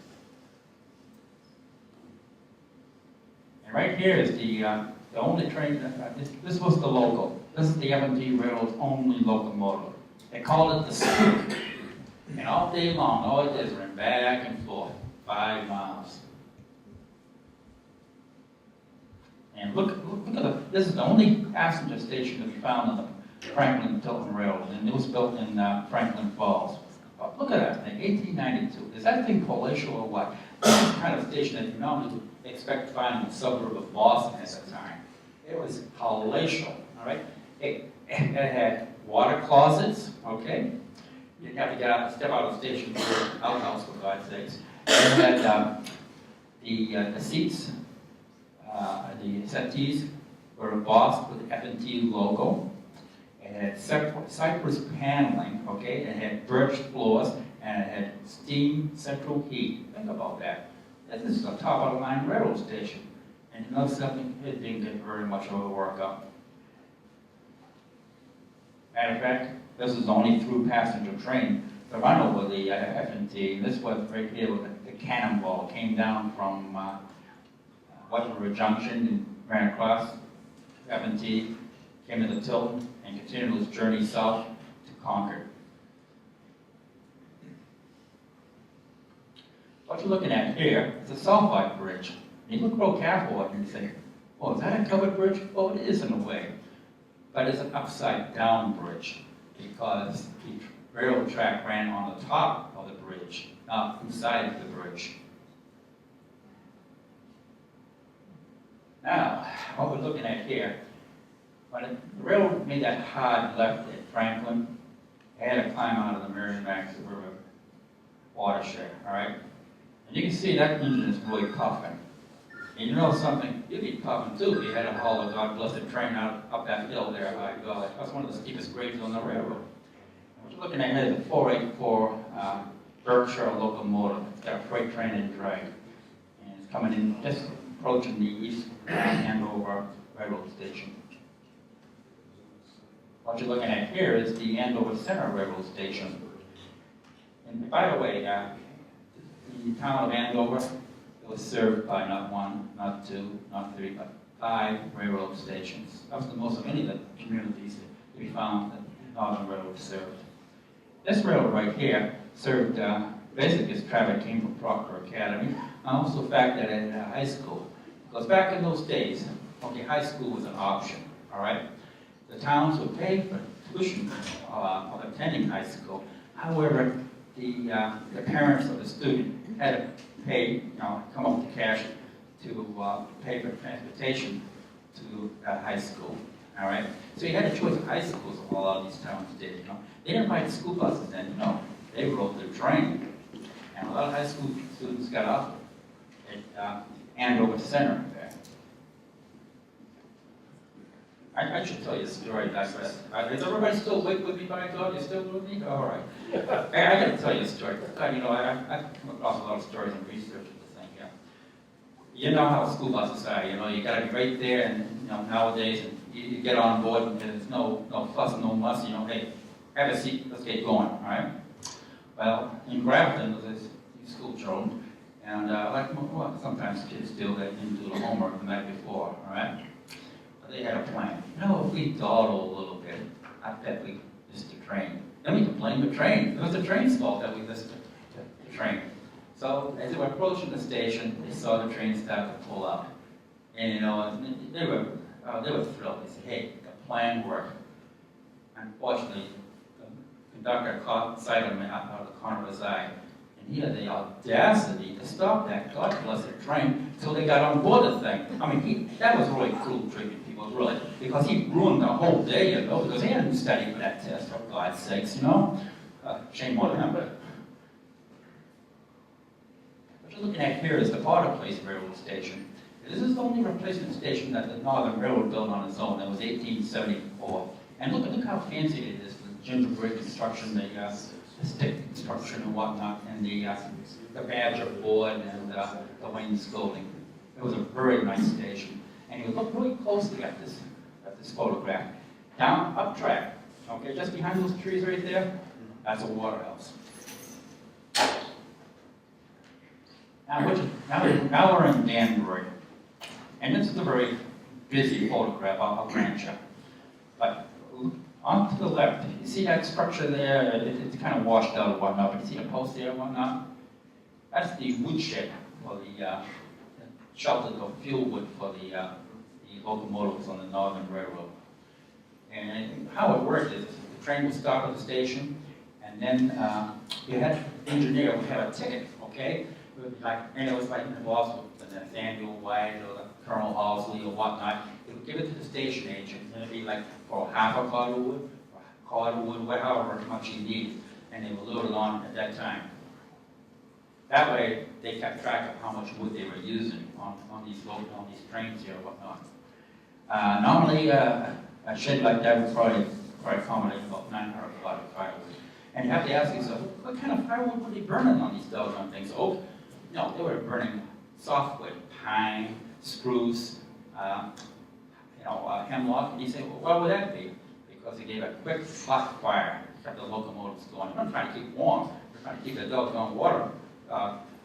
And right here is the only train, this was the local. This is the M&T Railroad's only locomotive. They called it the Spook. And all day long, all it is ran back and forth, 5 miles. And look at this is the only passenger station to be found on the Franklin Tilton Railroad, and it was built in Franklin Falls. But look at that thing, 1892. Is that thing palatial or what? That's the kind of station that you normally would expect to find in the suburb of Boston at the time. It was palatial, all right? It had water closets, okay? You didn't have to get out, step out of the station to the outhouse, for God's sakes. It had the seats, the settees were embossed with the F&T logo. It had cypress paneling, okay? It had birch floors, and it had steam central heat. Think about that. This is a top of the line railroad station. And you know something? It didn't get very much of a workup. Matter of fact, this is the only through passenger train to run over the F&T. This was right here with the cannonball. It came down from Junction and ran across F&T, came into Tilton, and continued its journey south to Concord. What you're looking at here is a sulfide bridge. And you look real careful at it and you think, oh, is that a covered bridge? Oh, it is in a way. But it's an upside down bridge because the railroad track ran on the top of the bridge, not inside of the bridge. Now, what we're looking at here, when the railroad made that hard left at Franklin, they had to climb out of the Merrimack River watershed, all right? And you can see that engine is really puffing. And you know something, you'd be puffing too if you had to haul a God blessed train up that hill there by God. That's one of the steepest grades on the railroad. What you're looking at here is a 484 Berkshire locomotive. It's got a freight train and drag. And it's coming in, just approaching the East Andover Railroad Station. What you're looking at here is the Andover Center Railroad Station. And by the way, the town of Andover, it was served by not 1, not 2, not 3, but 5 railroad stations. That was the most of any of the communities to be found that Northern Railroad served. This railroad right here served basically as traffic came from Proctor Academy, and also the fact that it had a high school. Because back in those days, okay, high school was an option, all right? The towns would pay for tuition of attending high school. However, the parents of the student had to pay, come up with cash to pay for transportation to high school, all right? So you had a choice of high schools, a lot of these towns did, They didn't ride school buses then, they rode the train. And a lot of high school students got off at Andover Center there. I should tell you a story like this. Is everybody still awake with me, by God? You still with me? All right. I got to tell you a story. I've come across a lot of stories and research this thing here. You know how school buses are. You got to be right there, and nowadays, and you get on board, and there's no fuss, no muss. Hey, have a seat. Let's get going. All right. Well, in Grafton, there's this school children, and sometimes kids still didn't do the homework the night before. All right. They had a plan. If we dawdle a little bit, I bet we missed the train. Then we could blame the train. It was the train's fault that we missed the train. So as they were approaching the station, they saw the train start to pull up. And they were thrilled. They said, hey, the plan worked. Unfortunately, the conductor caught sight of him out of the corner of his eye. And he had the audacity to stop that God blessed train until they got on board the thing. I mean, that was really cruel treating people, really, because he ruined the whole day, because he hadn't studied for that test, for God's sakes, Shame on him. What you're looking at here is the Potter Place Railroad Station. This is the only replacement station that the Northern Railroad built on its own. That was 1874. And look how fancy it is, the gingerbread construction, the stick construction and whatnot, and the badger board and the wainscoting. It was a very nice station. And you look really closely at this photograph. Down, up track, okay, just behind those trees right there, that's a waterhouse. Now we're in Danbury. And this is a very busy photograph, I'll grant you. But On to the left, you see that structure there, it's kind of washed out and whatnot, but you see the post there and whatnot? That's the wood shed for the shelter of fuel wood for the locomotives on the Northern Railroad. And how it worked is the train would stop at the station, and then you had the engineer would have a ticket, okay? It would be like, and it was like in the boss with the Nathaniel White or the Colonel Halsey or whatnot. They would give it to the station agent, and it'd be like for half a car of wood, or a car of wood, whatever much you need, and they would load it on at that time. That way, they kept track of how much wood they were using on these trains here or whatnot. Normally, a shed like that would probably accommodate about 900 watt of firewood. And you have to ask yourself, what kind of firewood were they burning on these doggone things? Oh, no, they were burning softwood, pine, spruce, hemlock. And you say, well, what would that be? Because it gave a quick, hot fire, kept the locomotives going. They're not trying to keep warm, they're trying to keep the doggone water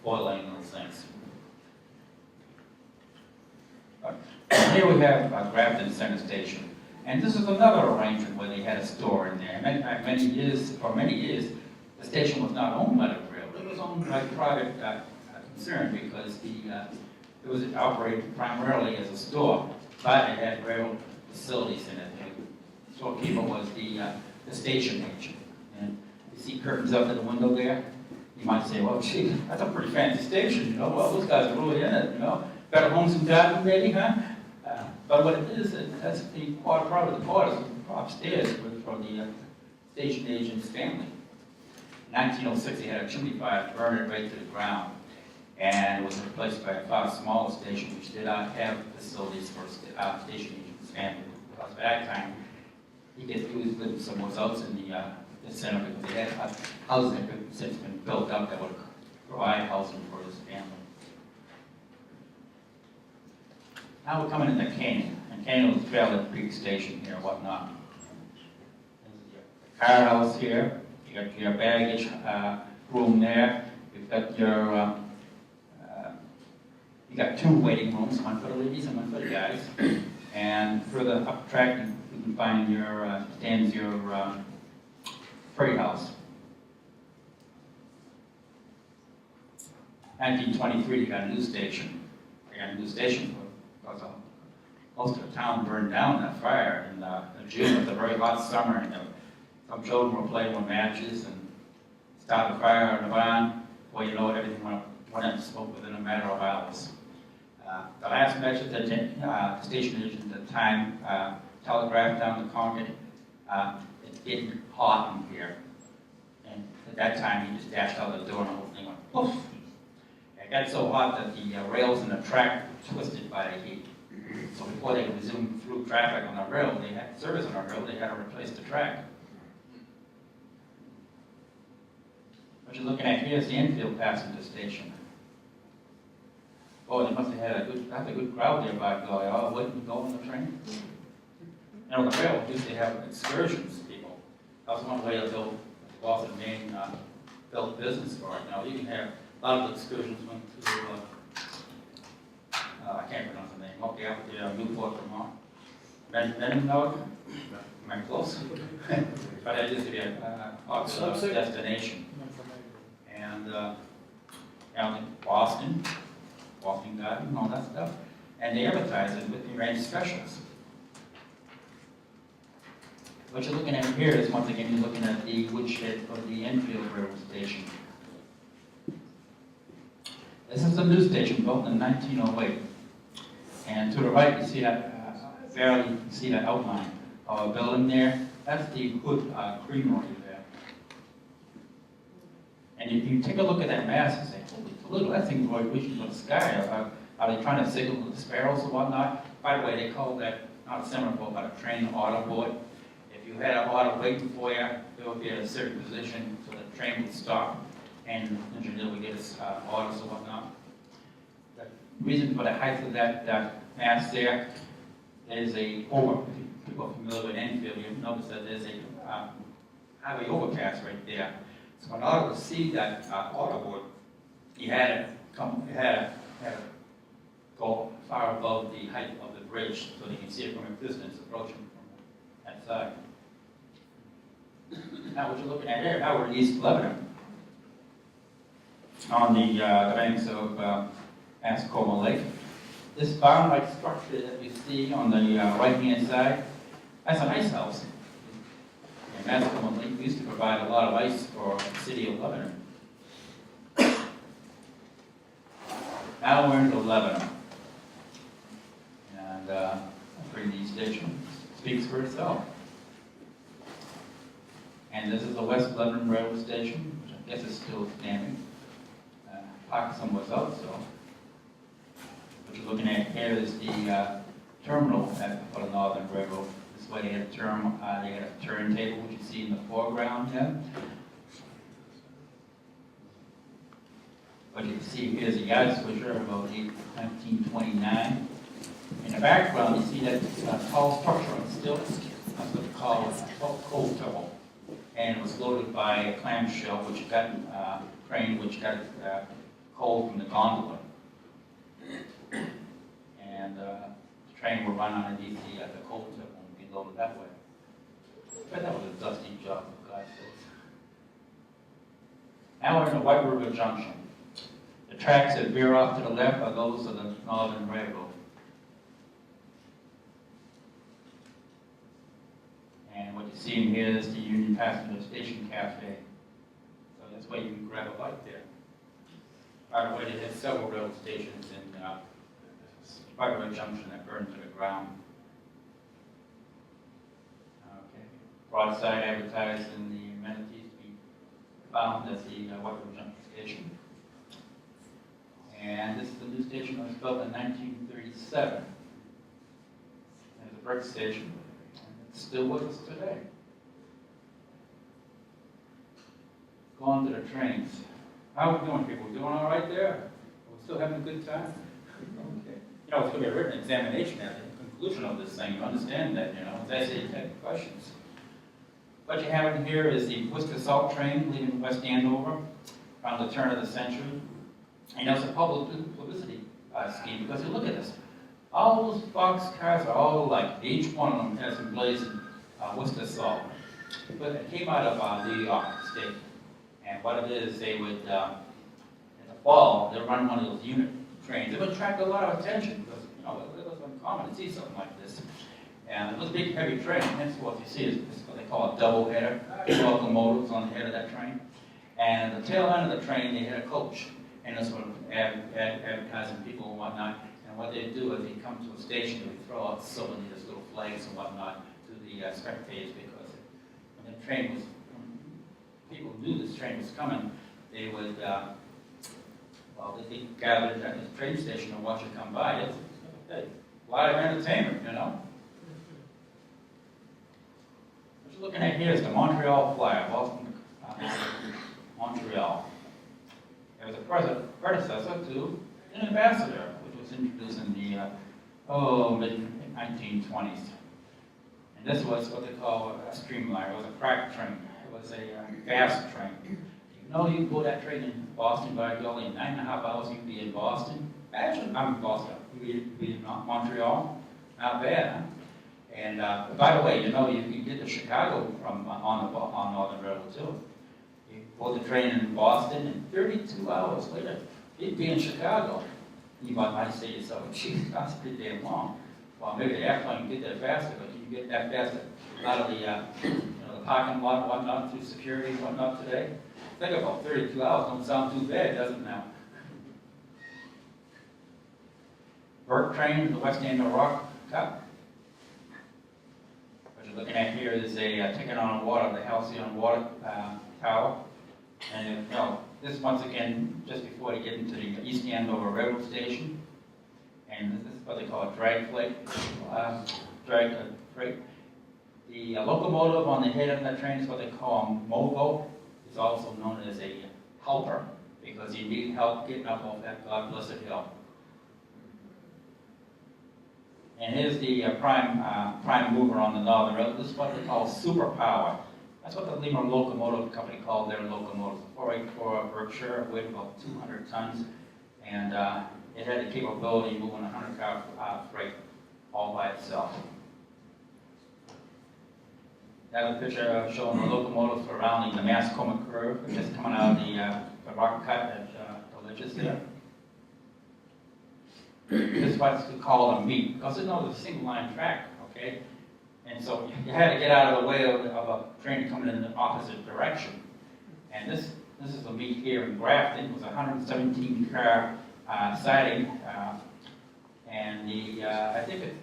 boiling in those things. Here we have Grafton Center Station. And this is another arrangement where they had a store in there. Many years, the station was not owned by the railroad. It was owned by private concern because it was operated primarily as a store, but it had railroad facilities in it. The storekeeper was the station agent. And you see curtains up in the window there. You might say, well, gee, that's a pretty fancy station, Well, those guys are really in it, Better homes and gardens, maybe, huh? But what it is, that's the part of the quarters upstairs for the station agent's family. In 1906, they had a chimney fire burn it right to the ground, and it was replaced by a far smaller station, which did not have facilities for station agent's family. Because by that time, he was living somewhere else in the center because they had housing that had since been built up that would provide housing for his family. Now we're coming into Canaan, and Canaan was a fairly big station here and whatnot. This is your car house here. You got your baggage room there. You've got your you got two waiting rooms, one for the ladies and one for the guys. And further up the track, you can find your stands your freight house. 1923, you got a new station. They got a new station because most of the town burned down in that fire in June. It was a very hot summer, and some children were playing with matches and started a fire in the barn. Well, you know, everything went up in smoke within a matter of hours. The last message that the station agent at the time telegraphed down to Concord, it's getting hot in here. And at that time, he just dashed out the door and the whole thing went poof. It got so hot that the rails in the track were twisted by the heat. So before they could resume through traffic on the rail, they had service on the rail, they had to replace the track. What you're looking at here is the Enfield passenger station. Oh, they must have had a good crowd there by golly. Oh, wouldn't go on the train? And on the rail, used to have excursions, people. That was one way to build Boston, Maine, built business for it. You can have a lot of excursions went to, I can't pronounce the name, okay, up to Newport, Vermont. Mendenhall? Am I close? But that used to be a popular destination. And down in Boston Garden, all that stuff. And they advertise it with the range specials. What you're looking at here is, once again, you're looking at the woodshed of the Enfield Railroad Station. This is a new station built in 1908. And to the right, you see that, barely you see that outline of a building there. That's the Hood Creamery there. And if you take a look at that mass and say, holy Toledo, that thing's going reaching to the sky. Are they trying to signal the sparrows or whatnot? By the way, they call that not a semaphore, but a train order board. If you had an order waiting for you, it would be at a certain position so the train would stop and the engineer would get his orders or whatnot. The reason for the height of that mast there is if people are familiar with Enfield, you'll notice that there's a highway overpass right there. So in order to see that order board, you had to go far above the height of the bridge so you can see it from a distance approaching from that side. Now what you're looking at here, now we're in East Lebanon, on the banks of Mascoma Lake. This barn-like structure that you see on the right-hand side, that's an ice house. And Mascoma Lake used to provide a lot of ice for the city of Lebanon. Now we're into Lebanon. And the 3D station speaks for itself. And this is the West Lebanon Railroad Station, which I guess is still standing. Pakistan was out, so what you're looking at here is the terminal for the Northern Railroad. This way they had a turntable, which you see in the foreground here. What you can see here is a yard switcher about 1929. In the background, you see that tall structure on stilts. That's what they call a coal tunnel. And it was loaded by a clamshell, which got crane, which got coal from the gondola. And the train would run underneath the coal tunnel and be loaded that way. But that was a dusty job, for God's sakes. Now we're in the White River Junction. The tracks that veer off to the left are those of the Northern Railroad. And what you see in here is the Union Passenger Station Cafe. So that's why you can grab a bite there. By the way, they have several railroad stations in White River Junction that burn to the ground. Okay. Broadside advertising the amenities to be found at the White River Junction station. And this is the new station that was built in 1937. There's a brick station. It's still with us today. Going to the trains. How are we doing, people? Doing all right there? Are we still having a good time? Okay. You know, it's going to be a written examination at the conclusion of this thing. You understand that, you know, it's essay type questions. What you have in here is the Worcester Salt train leaving West Andover around the turn of the century. And it was a public publicity scheme, because you look at this. All those box cars are all alike. Each one of them has emblazoned Worcester Salt. But it came out of New York State. And what it is, they would, in the fall, they run one of those unit trains. It would attract a lot of attention, because, you know, it was uncommon to see something like this. And it was a big, heavy train. Hence what you see is what they call a double header. Two locomotives on the head of that train. And at the tail end of the train, they had a coach. And that's what advertising people and whatnot. And what they do is they come to a station, they throw out souvenirs, little flags and whatnot to the spectators, because when the train was, when people knew this train was coming, they would, they gathered at the train station and watch it come by. It's a lot of entertainment, you know. What you're looking at here is the Montreal Flyer, Boston, Montreal. It was a predecessor to an ambassador, which was introduced in the mid-1920s. And this was what they call a streamliner. It was a crack train. It was a fast train. You know, you can go that train in Boston, by golly, in 9.5 hours you can be in Boston. Actually, I'm in Boston. You can be in Montreal. Not bad, huh? And by the way, you know, you can get to Chicago from on Northern Railroad too. You board the train in Boston, and 32 hours later, you'd be in Chicago. You might say to yourself, geez, that's pretty damn long. Well, maybe the airplane can get there faster, but you can get that faster out of the, the parking lot, whatnot, through security, whatnot today. Think about 32 hours. Don't sound too bad, does it now? Burke train, the West End of Rock Cup. What you're looking at here is a ticket on water, the Halcyon Water Tower. And you know, this once again, just before you get into the East Andover Railroad Station. And this is what they call a drag freight. The locomotive on the head of that train is what they call a movo. It's also known as a helper, because you need help getting up off that God blessed hill. And here's the prime mover on the Northern Railroad. This is what they call superpower. That's what the Lima Locomotive Company called their locomotives. 484 Berkshire, weighed about 200 tons, and it had the capability of moving 100-car freight all by itself. Another picture showing the locomotive surrounding the Mascoma curve, just coming out of the rock cut at the ledges there. This is what's called a meet, because it's not a single line track, okay? And so you had to get out of the way of a train coming in the opposite direction. And this is a meet here in Grafton. It was a 117 car siding, and I think it's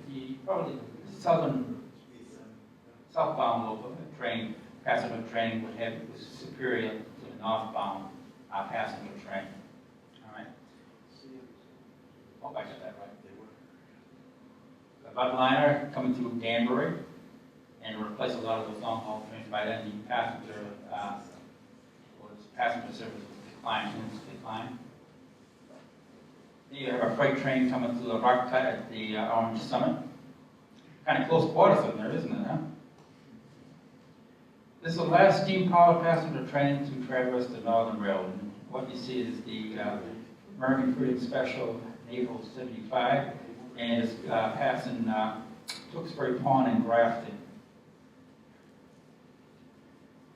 probably southbound local train, passenger train was superior to the northbound passenger train. All right. Hope I got that right. The Budliner coming through Danbury and replaced a lot of those long haul trains. By then, the passenger service was declined. Then you have a freight train coming through the rock cut at the Orange Summit. Kind of close quarters in there, isn't it, huh? This is the last steam-powered passenger train to traverse the Northern Railroad. And what you see is the American Freedom Special Naval 75, and it's passing Tewksbury Pond and Grafton.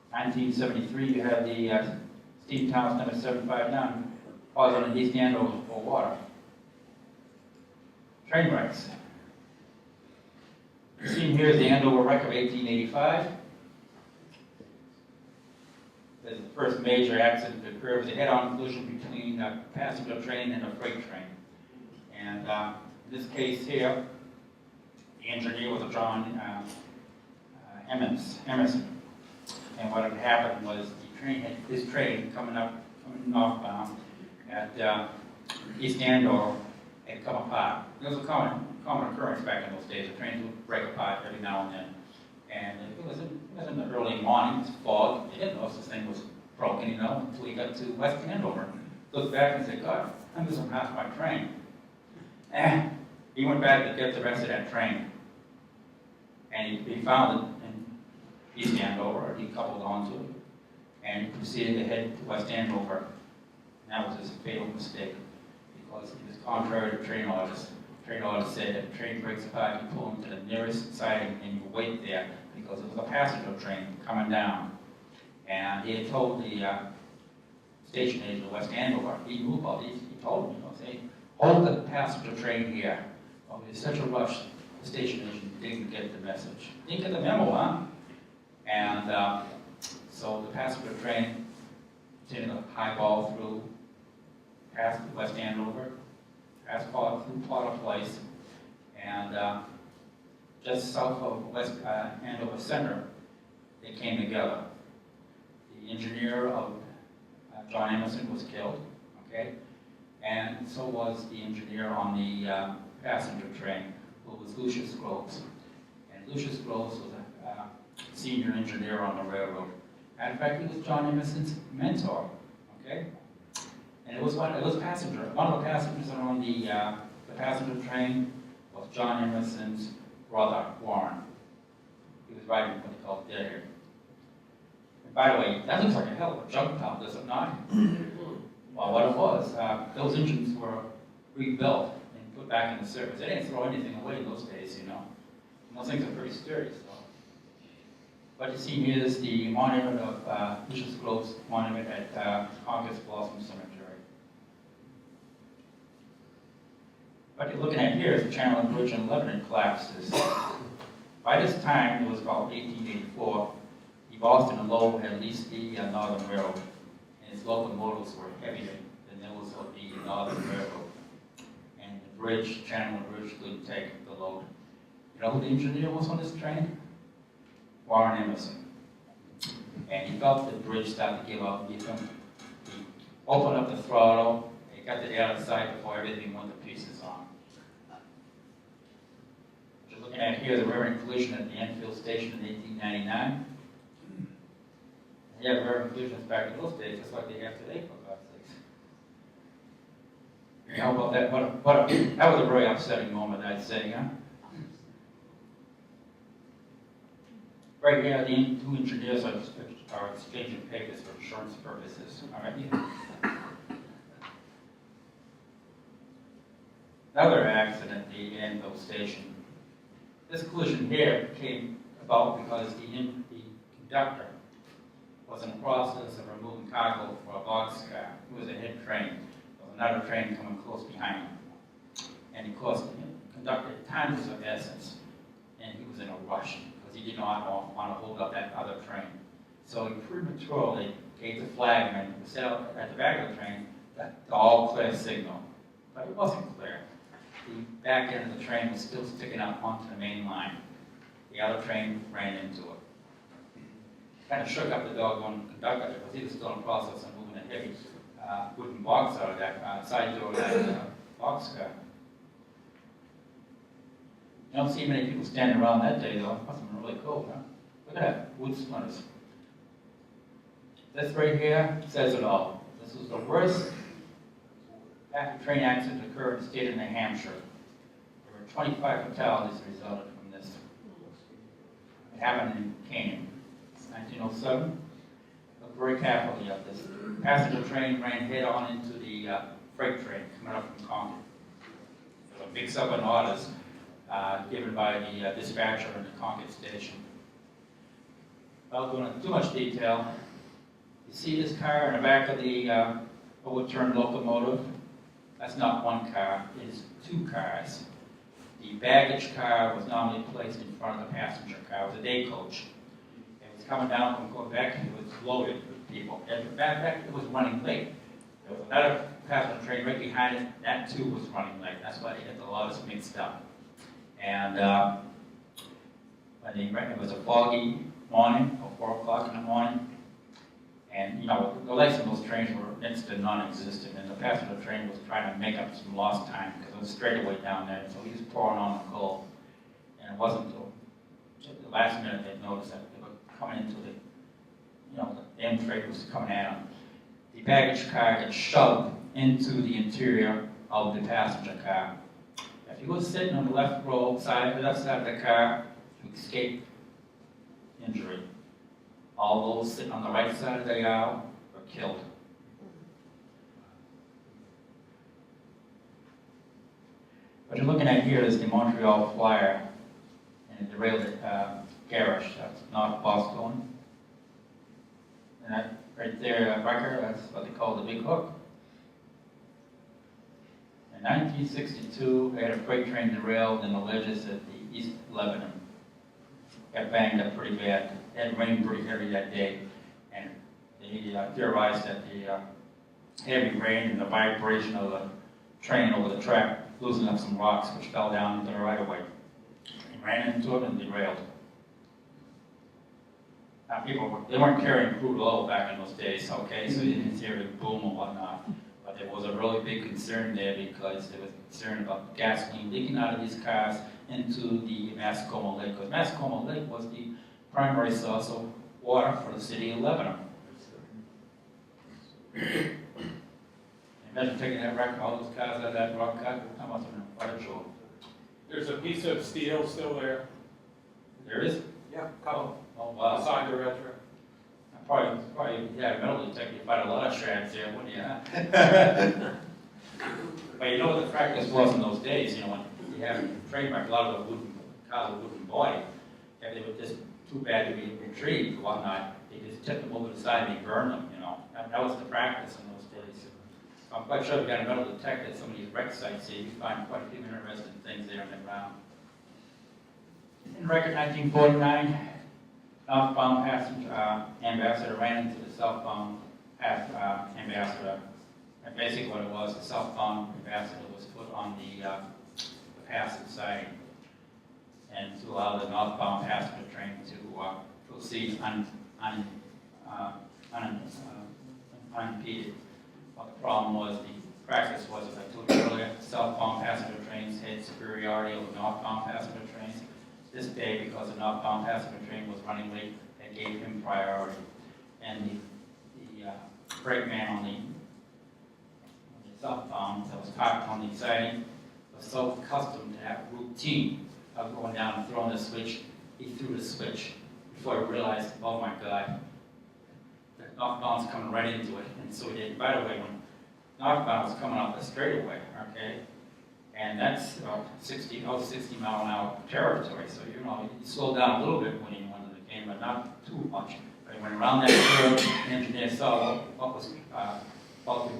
1973, you have the Steam Towns number 759, falls on the East Andover for water. Train wrecks. Seen here is the Andover wreck of 1885. The first major accident that occurred was a head-on collision between a passenger train and a freight train. And in this case here, the engineer was John Emerson. And what had happened was this train coming northbound at East Andover had come apart. It was a common occurrence back in those days. The trains would break apart every now and then. And it was in the early morning, it was fog. He didn't know if this thing was broken, until he got to West Andover. Looked back and said, God, I'm missing half my train. And he went back to get the rest of that train. And he found it in East Andover. He coupled onto it. And he proceeded to head to West Andover. And that was his fatal mistake, because it was contrary to train orders. Train orders said if the train breaks apart, you pull into the nearest siding and you wait there, because it was a passenger train coming down. And he had told the station agent of West Andover, he knew about these, he told him, say, hold the passenger train here. Well, there's such a rush, the station agent didn't get the message. Didn't get the memo, huh? And so the passenger train did a highball through past West Andover, past through Potter Place, and just south of West Andover Center, they came together. The engineer of John Emerson was killed, okay? And so was the engineer on the passenger train, who was Lucius Groves. And Lucius Groves was a senior engineer on the railroad. And in fact, he was John Emerson's mentor, okay? And it was one of the passengers on the passenger train was John Emerson's brother, Warren. He was riding what they called Dead Air. And by the way, that looks like a hell of a junk pile, does it not? Well, what it was, those engines were rebuilt and put back into service. They didn't throw anything away in those days, And those things are pretty sturdy, so. What you see here is the monument of Lucius Groves' monument at Concord Blossom Cemetery. What you're looking at here is the Chandler Bridge in Lebanon collapses. By this time, it was about 1884, the Boston and Lowell had leased the Northern Railroad, and its locomotives were heavier than those of the Northern Railroad. And the bridge, Chandler Bridge, couldn't take the load. You know who the engineer was on this train? Warren Emerson. And he felt the bridge started to give up. He opened up the throttle, he got to the other side before everything went to pieces on. What you're looking at here is a rear-end collision at the Enfield station in 1899. They had rear-end collisions back in those days, just like they have today, for God's sakes. How about that? That was a very upsetting moment, I'd say, huh? Right here, the two engineers are exchanging papers for insurance purposes. All right. Another accident at the Anvil station. This collision here came about because the conductor was in the process of removing cargo for a box car. He was ahead train. There was another train coming close behind him. And of course, the conductor, time was of essence, and he was in a rush because he did not want to hold up that other train. So he prematurely gave the flagman who was out at the back of the train the all clear signal. But it wasn't clear. The back end of the train was still sticking out onto the main line. The other train ran into it. Kind of shook up the doggone conductor because he was still in the process of moving a heavy wooden box out of that side door of that box car. You don't see many people standing around that day though. It must have been really cold, huh? Look at that, wood splinters. This right here says it all. This was the worst active train accident that occurred in the state of New Hampshire. There were 25 fatalities resulted from this. It happened in Canaan, 1907. Look very carefully at this. Passenger train ran head on into the freight train coming up from Concord. There were mix-up in orders given by the dispatcher in the Concord station. Without going into too much detail, you see this car in the back of the overturned locomotive? That's not one car, it is two cars. The baggage car was normally placed in front of the passenger car. It was a day coach. It was coming down from Quebec, and it was loaded with people. And in fact, it was running late. There was another passenger train right behind it, that too was running late. That's why they had the lots mixed up. And it was a foggy morning, or 4 o'clock in the morning. And, you know, the lights on those trains were instant non-existent, and the passenger train was trying to make up some lost time because it was straight away down there, so he was pouring on the coal. And it wasn't until the last minute they noticed that they were coming into the, you know, the M train was coming at them. The baggage car got shoved into the interior of the passenger car. If he was sitting on the left side of the car, he escaped injury. All those sitting on the right side of the aisle were killed. What you're looking at here is the Montreal Flyer, and it derailed at Garish, that's North Boston. And that right there, Wrecker, that's what they call the Big Hook. In 1962, they had a freight train derailed in the ledges at the East Lebanon. Got banged up pretty bad. It had rained pretty heavy that day, and they theorized that the heavy rain and the vibration of the train over the track loosened up some rocks which fell down into the right-of-way. They ran into it and derailed. Now they weren't carrying crude oil back in those days, okay, so you didn't hear the boom or whatnot. But there was a really big concern there because there was concern about gasoline leaking out of these cars into the Mascoma Lake, because Mascoma Lake was the primary source of water for the city of Lebanon. Imagine taking that wreck, all those cars out of that rock cut, that must have been quite a chore. There's a piece of steel still there. There is? Yeah, couple. Oh, wow. Beside the red track. Probably, yeah, metal detector, you'd find a lot of shreds there, wouldn't you? Huh? But you know what the practice was in those days, you know, when you have a train wreck, a lot of the cars with wooden body, if they were just too bad to be retrieved or whatnot, they just tipped them over the side and they burned them, you know. That was the practice in those days. So I'm quite sure if you got a metal detector at some of these wreck sites here, you find quite a few interesting things there in the ground. In record 1949, northbound passenger ambassador ran into the southbound ambassador. And basically what it was, the southbound ambassador was put on the passive siding and to allow the northbound passenger train to proceed unimpeded. But the problem was, the practice was, as I told you earlier, southbound passenger trains had superiority over northbound passenger trains. This day, because the northbound passenger train was running late, they gave him priority. And the brakeman on the southbound that was parked on the siding was so accustomed to that routine of going down and throwing the switch, he threw the switch before he realized, oh my God, the northbound's coming right into it. And so he did. By the way, when northbound was coming off the straightaway, okay, and that's about 60 mile an hour territory. So, you know, you slow down a little bit when you went to the in, but not too much. But he went around that curve, the engineer saw what was about to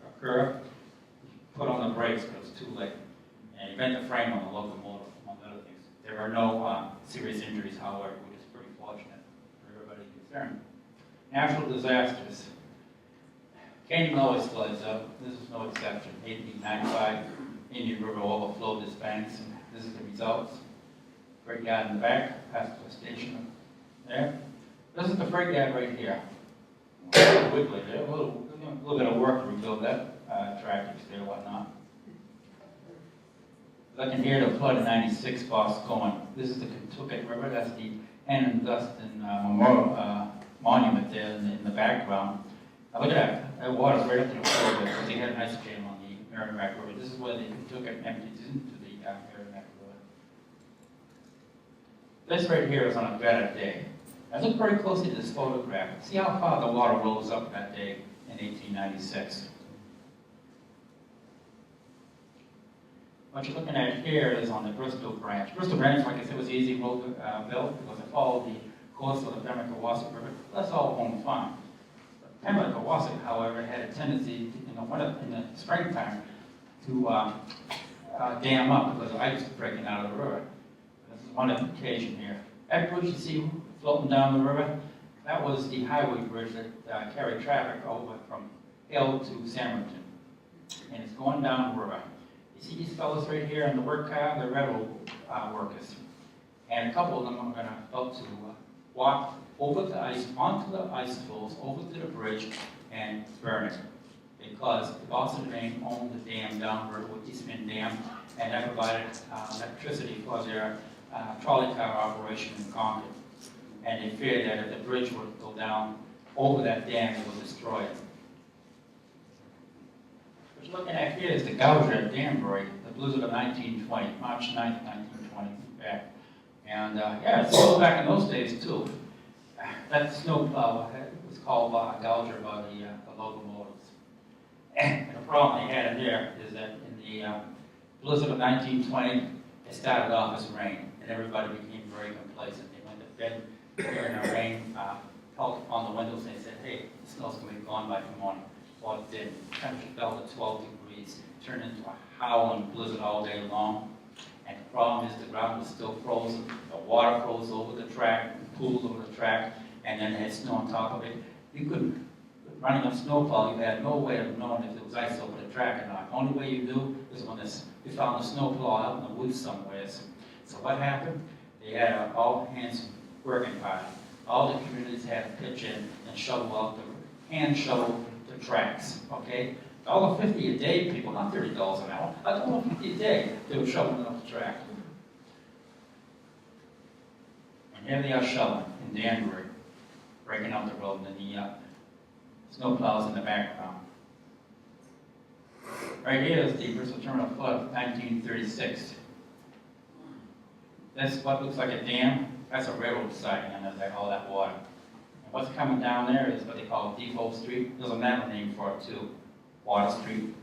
occur, put on the brakes, but it was too late. And he bent the frame on the locomotive, among other things. There were no serious injuries, however, which is pretty fortunate for everybody concerned. Natural disasters. Canyon always floods up. This is no exception. 1895, Indian River overflowed its banks, and this is the results. Freight yard in the back, passenger station there. This is the freight yard right here. Wiggly there, a little bit of work to rebuild that tractors there, whatnot. Looking here, the flood in '96 boss going. This is the Kentucky River. That's the Ann and Dustin Memorial Monument there in the background. Now look at that. That water's right up to the floor there because they had an ice jam on the Merrimack River. This is where the Kentucky empties into the Merrimack River. This right here is on a better day. Now look very closely at this photograph. See how far the water rose up that day in 1896. What you're looking at here is on the Bristol branch. Bristol branch, like I said, was easy road built because it followed the course of the Pemmican-Wassac River. That's all home farm. Pemmican-Wassac, however, had a tendency in the springtime to dam up because of ice breaking out of the river. This is one occasion here. That bridge you see floating down the river, that was the highway bridge that carried traffic over from Hill to Samerton. And it's going down the river. You see these fellows right here in the work car? They're railroad workers. And a couple of them are going to help to walk over the ice, onto the ice floes, over to the bridge, and burn it. Because the Boston Maine owned the dam down the river with Eastman Dam, and that provided electricity for their trolley car operation in Concord. And they feared that if the bridge would go down over that dam, it would destroy it. What you're looking at here is the gouger at Danbury, the blizzard of 1920, March 9th, 1920, back. And yeah, it's still back in those days too. That snowplow was called a gouger by the locomotives. And the problem they had in there is that in the blizzard of 1920, it started off as rain, and everybody became very complacent. They went to bed during the rain, held on the windows, and they said, hey, the snow's going to be gone by the morning. Well, it did. The temperature fell to 12 degrees, turned into a howling blizzard all day long. And the problem is the ground was still frozen. The water froze over the track, pools over the track, and then it had snow on top of it. You couldn't, running a snowplow, you had no way of knowing if there was ice over the track or not. The only way you knew is when you found the snowplow out in the woods somewhere. So what happened? They had all hands working party. All the communities had to pitch in and shovel out hand shovel the tracks, okay? $1.50 a day, people, not $30 an hour. $1.50 a day, they were shoveling up the track. And here they are shoveling in Danbury, breaking out the road, and the snowplows in the background. Right here is the Bristol Terminal flood of 1936. That's what looks like a dam. That's a railroad siding under all that water. And what's coming down there is what they call Depot Street. There's another name for it too, Water Street.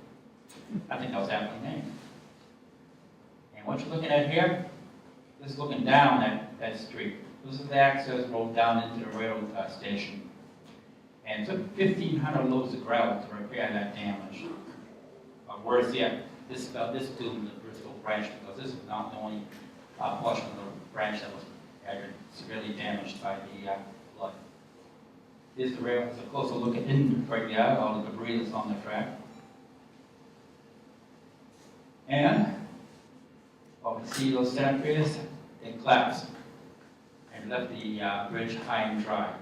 I think that was aptly named. And what you're looking at here, this is looking down that street. This is the access road down into the railroad station. And it took 1,500 loads of gravel to repair that damage. But worse yet, this doomed the Bristol branch because this is not the only portion of the branch that was severely damaged by the flood. Here's the rail. It's a closer look at in right now, all the debris that's on the track. And well, we see those center piers, they collapsed and left the bridge high and dry.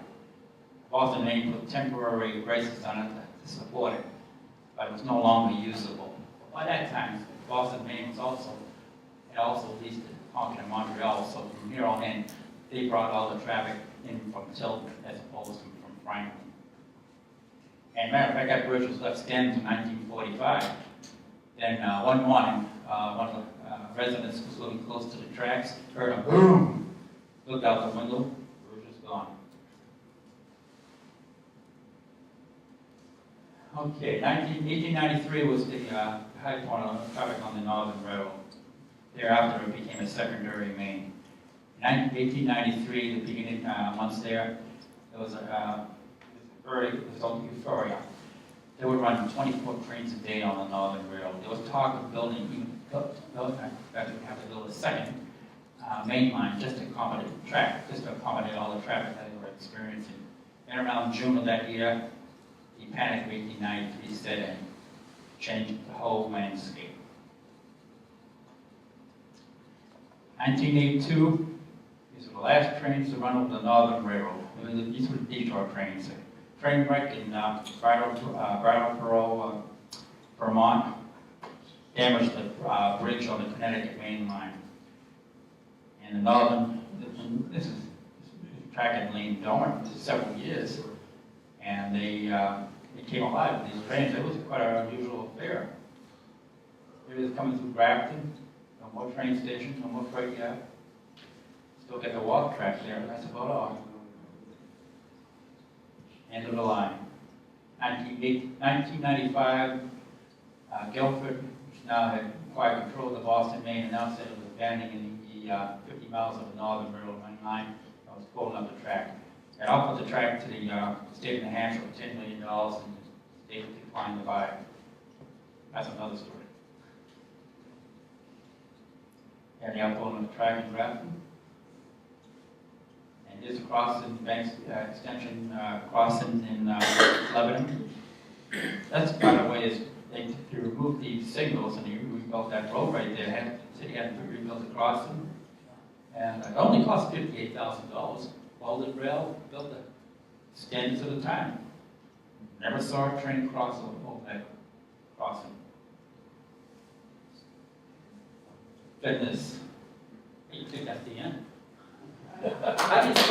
Boston Maine put temporary braces on it to support it, but it was no longer usable. By that time, Boston Maine was also leased Concord and Montreal, so from here on in, they brought all the traffic in from Tilton as opposed to from Franklin. And matter of fact, that bridge was left standing in 1945. Then one morning, one of the residents who was living close to the tracks heard a boom, looked out the window, the bridge was gone. Okay, 1893 was the high point of traffic on the Northern Railroad. Thereafter, it became a secondary main. In 1893, the beginning months there, there was a it was on Euphoria. They would run 24 trains a day on the Northern Railroad. There was talk of building, that we have to build a second main line just to accommodate traffic, just to accommodate all the traffic that they were experiencing. And around June of that year, the panic of 1893 set in, changed the whole landscape. 1982, these were the last trains to run over the Northern Railroad. These were the detour trains. A train wreck in Brattleboro, Vermont, damaged the bridge on the Connecticut main line. And the Northern, this track had lain dormant for several years, and they came alive with these trains. It was quite an unusual affair. It was coming through Grafton, no more train station, no more freight yard. Still get the walk track there, that's about all. End of the line. 1995, Guilford, which now had acquired control of the Boston Main, announced that it was abandoning the 50 miles of the Northern Railroad main line. I was pulling up the track. It offered the track to the state of New Hampshire for $10 million, and the state declined to buy it. That's another story. And the pulling up the track in Grafton. And here's a crossing, Banks extension crossing in Lebanon. That's, by the way, is they removed these signals and they rebuilt that road right there. The city had to rebuild the crossing. And it only cost $58,000. Welded rail, built the standards of the time. Never saw a train cross over that crossing. Fitness. You think that's the end? I just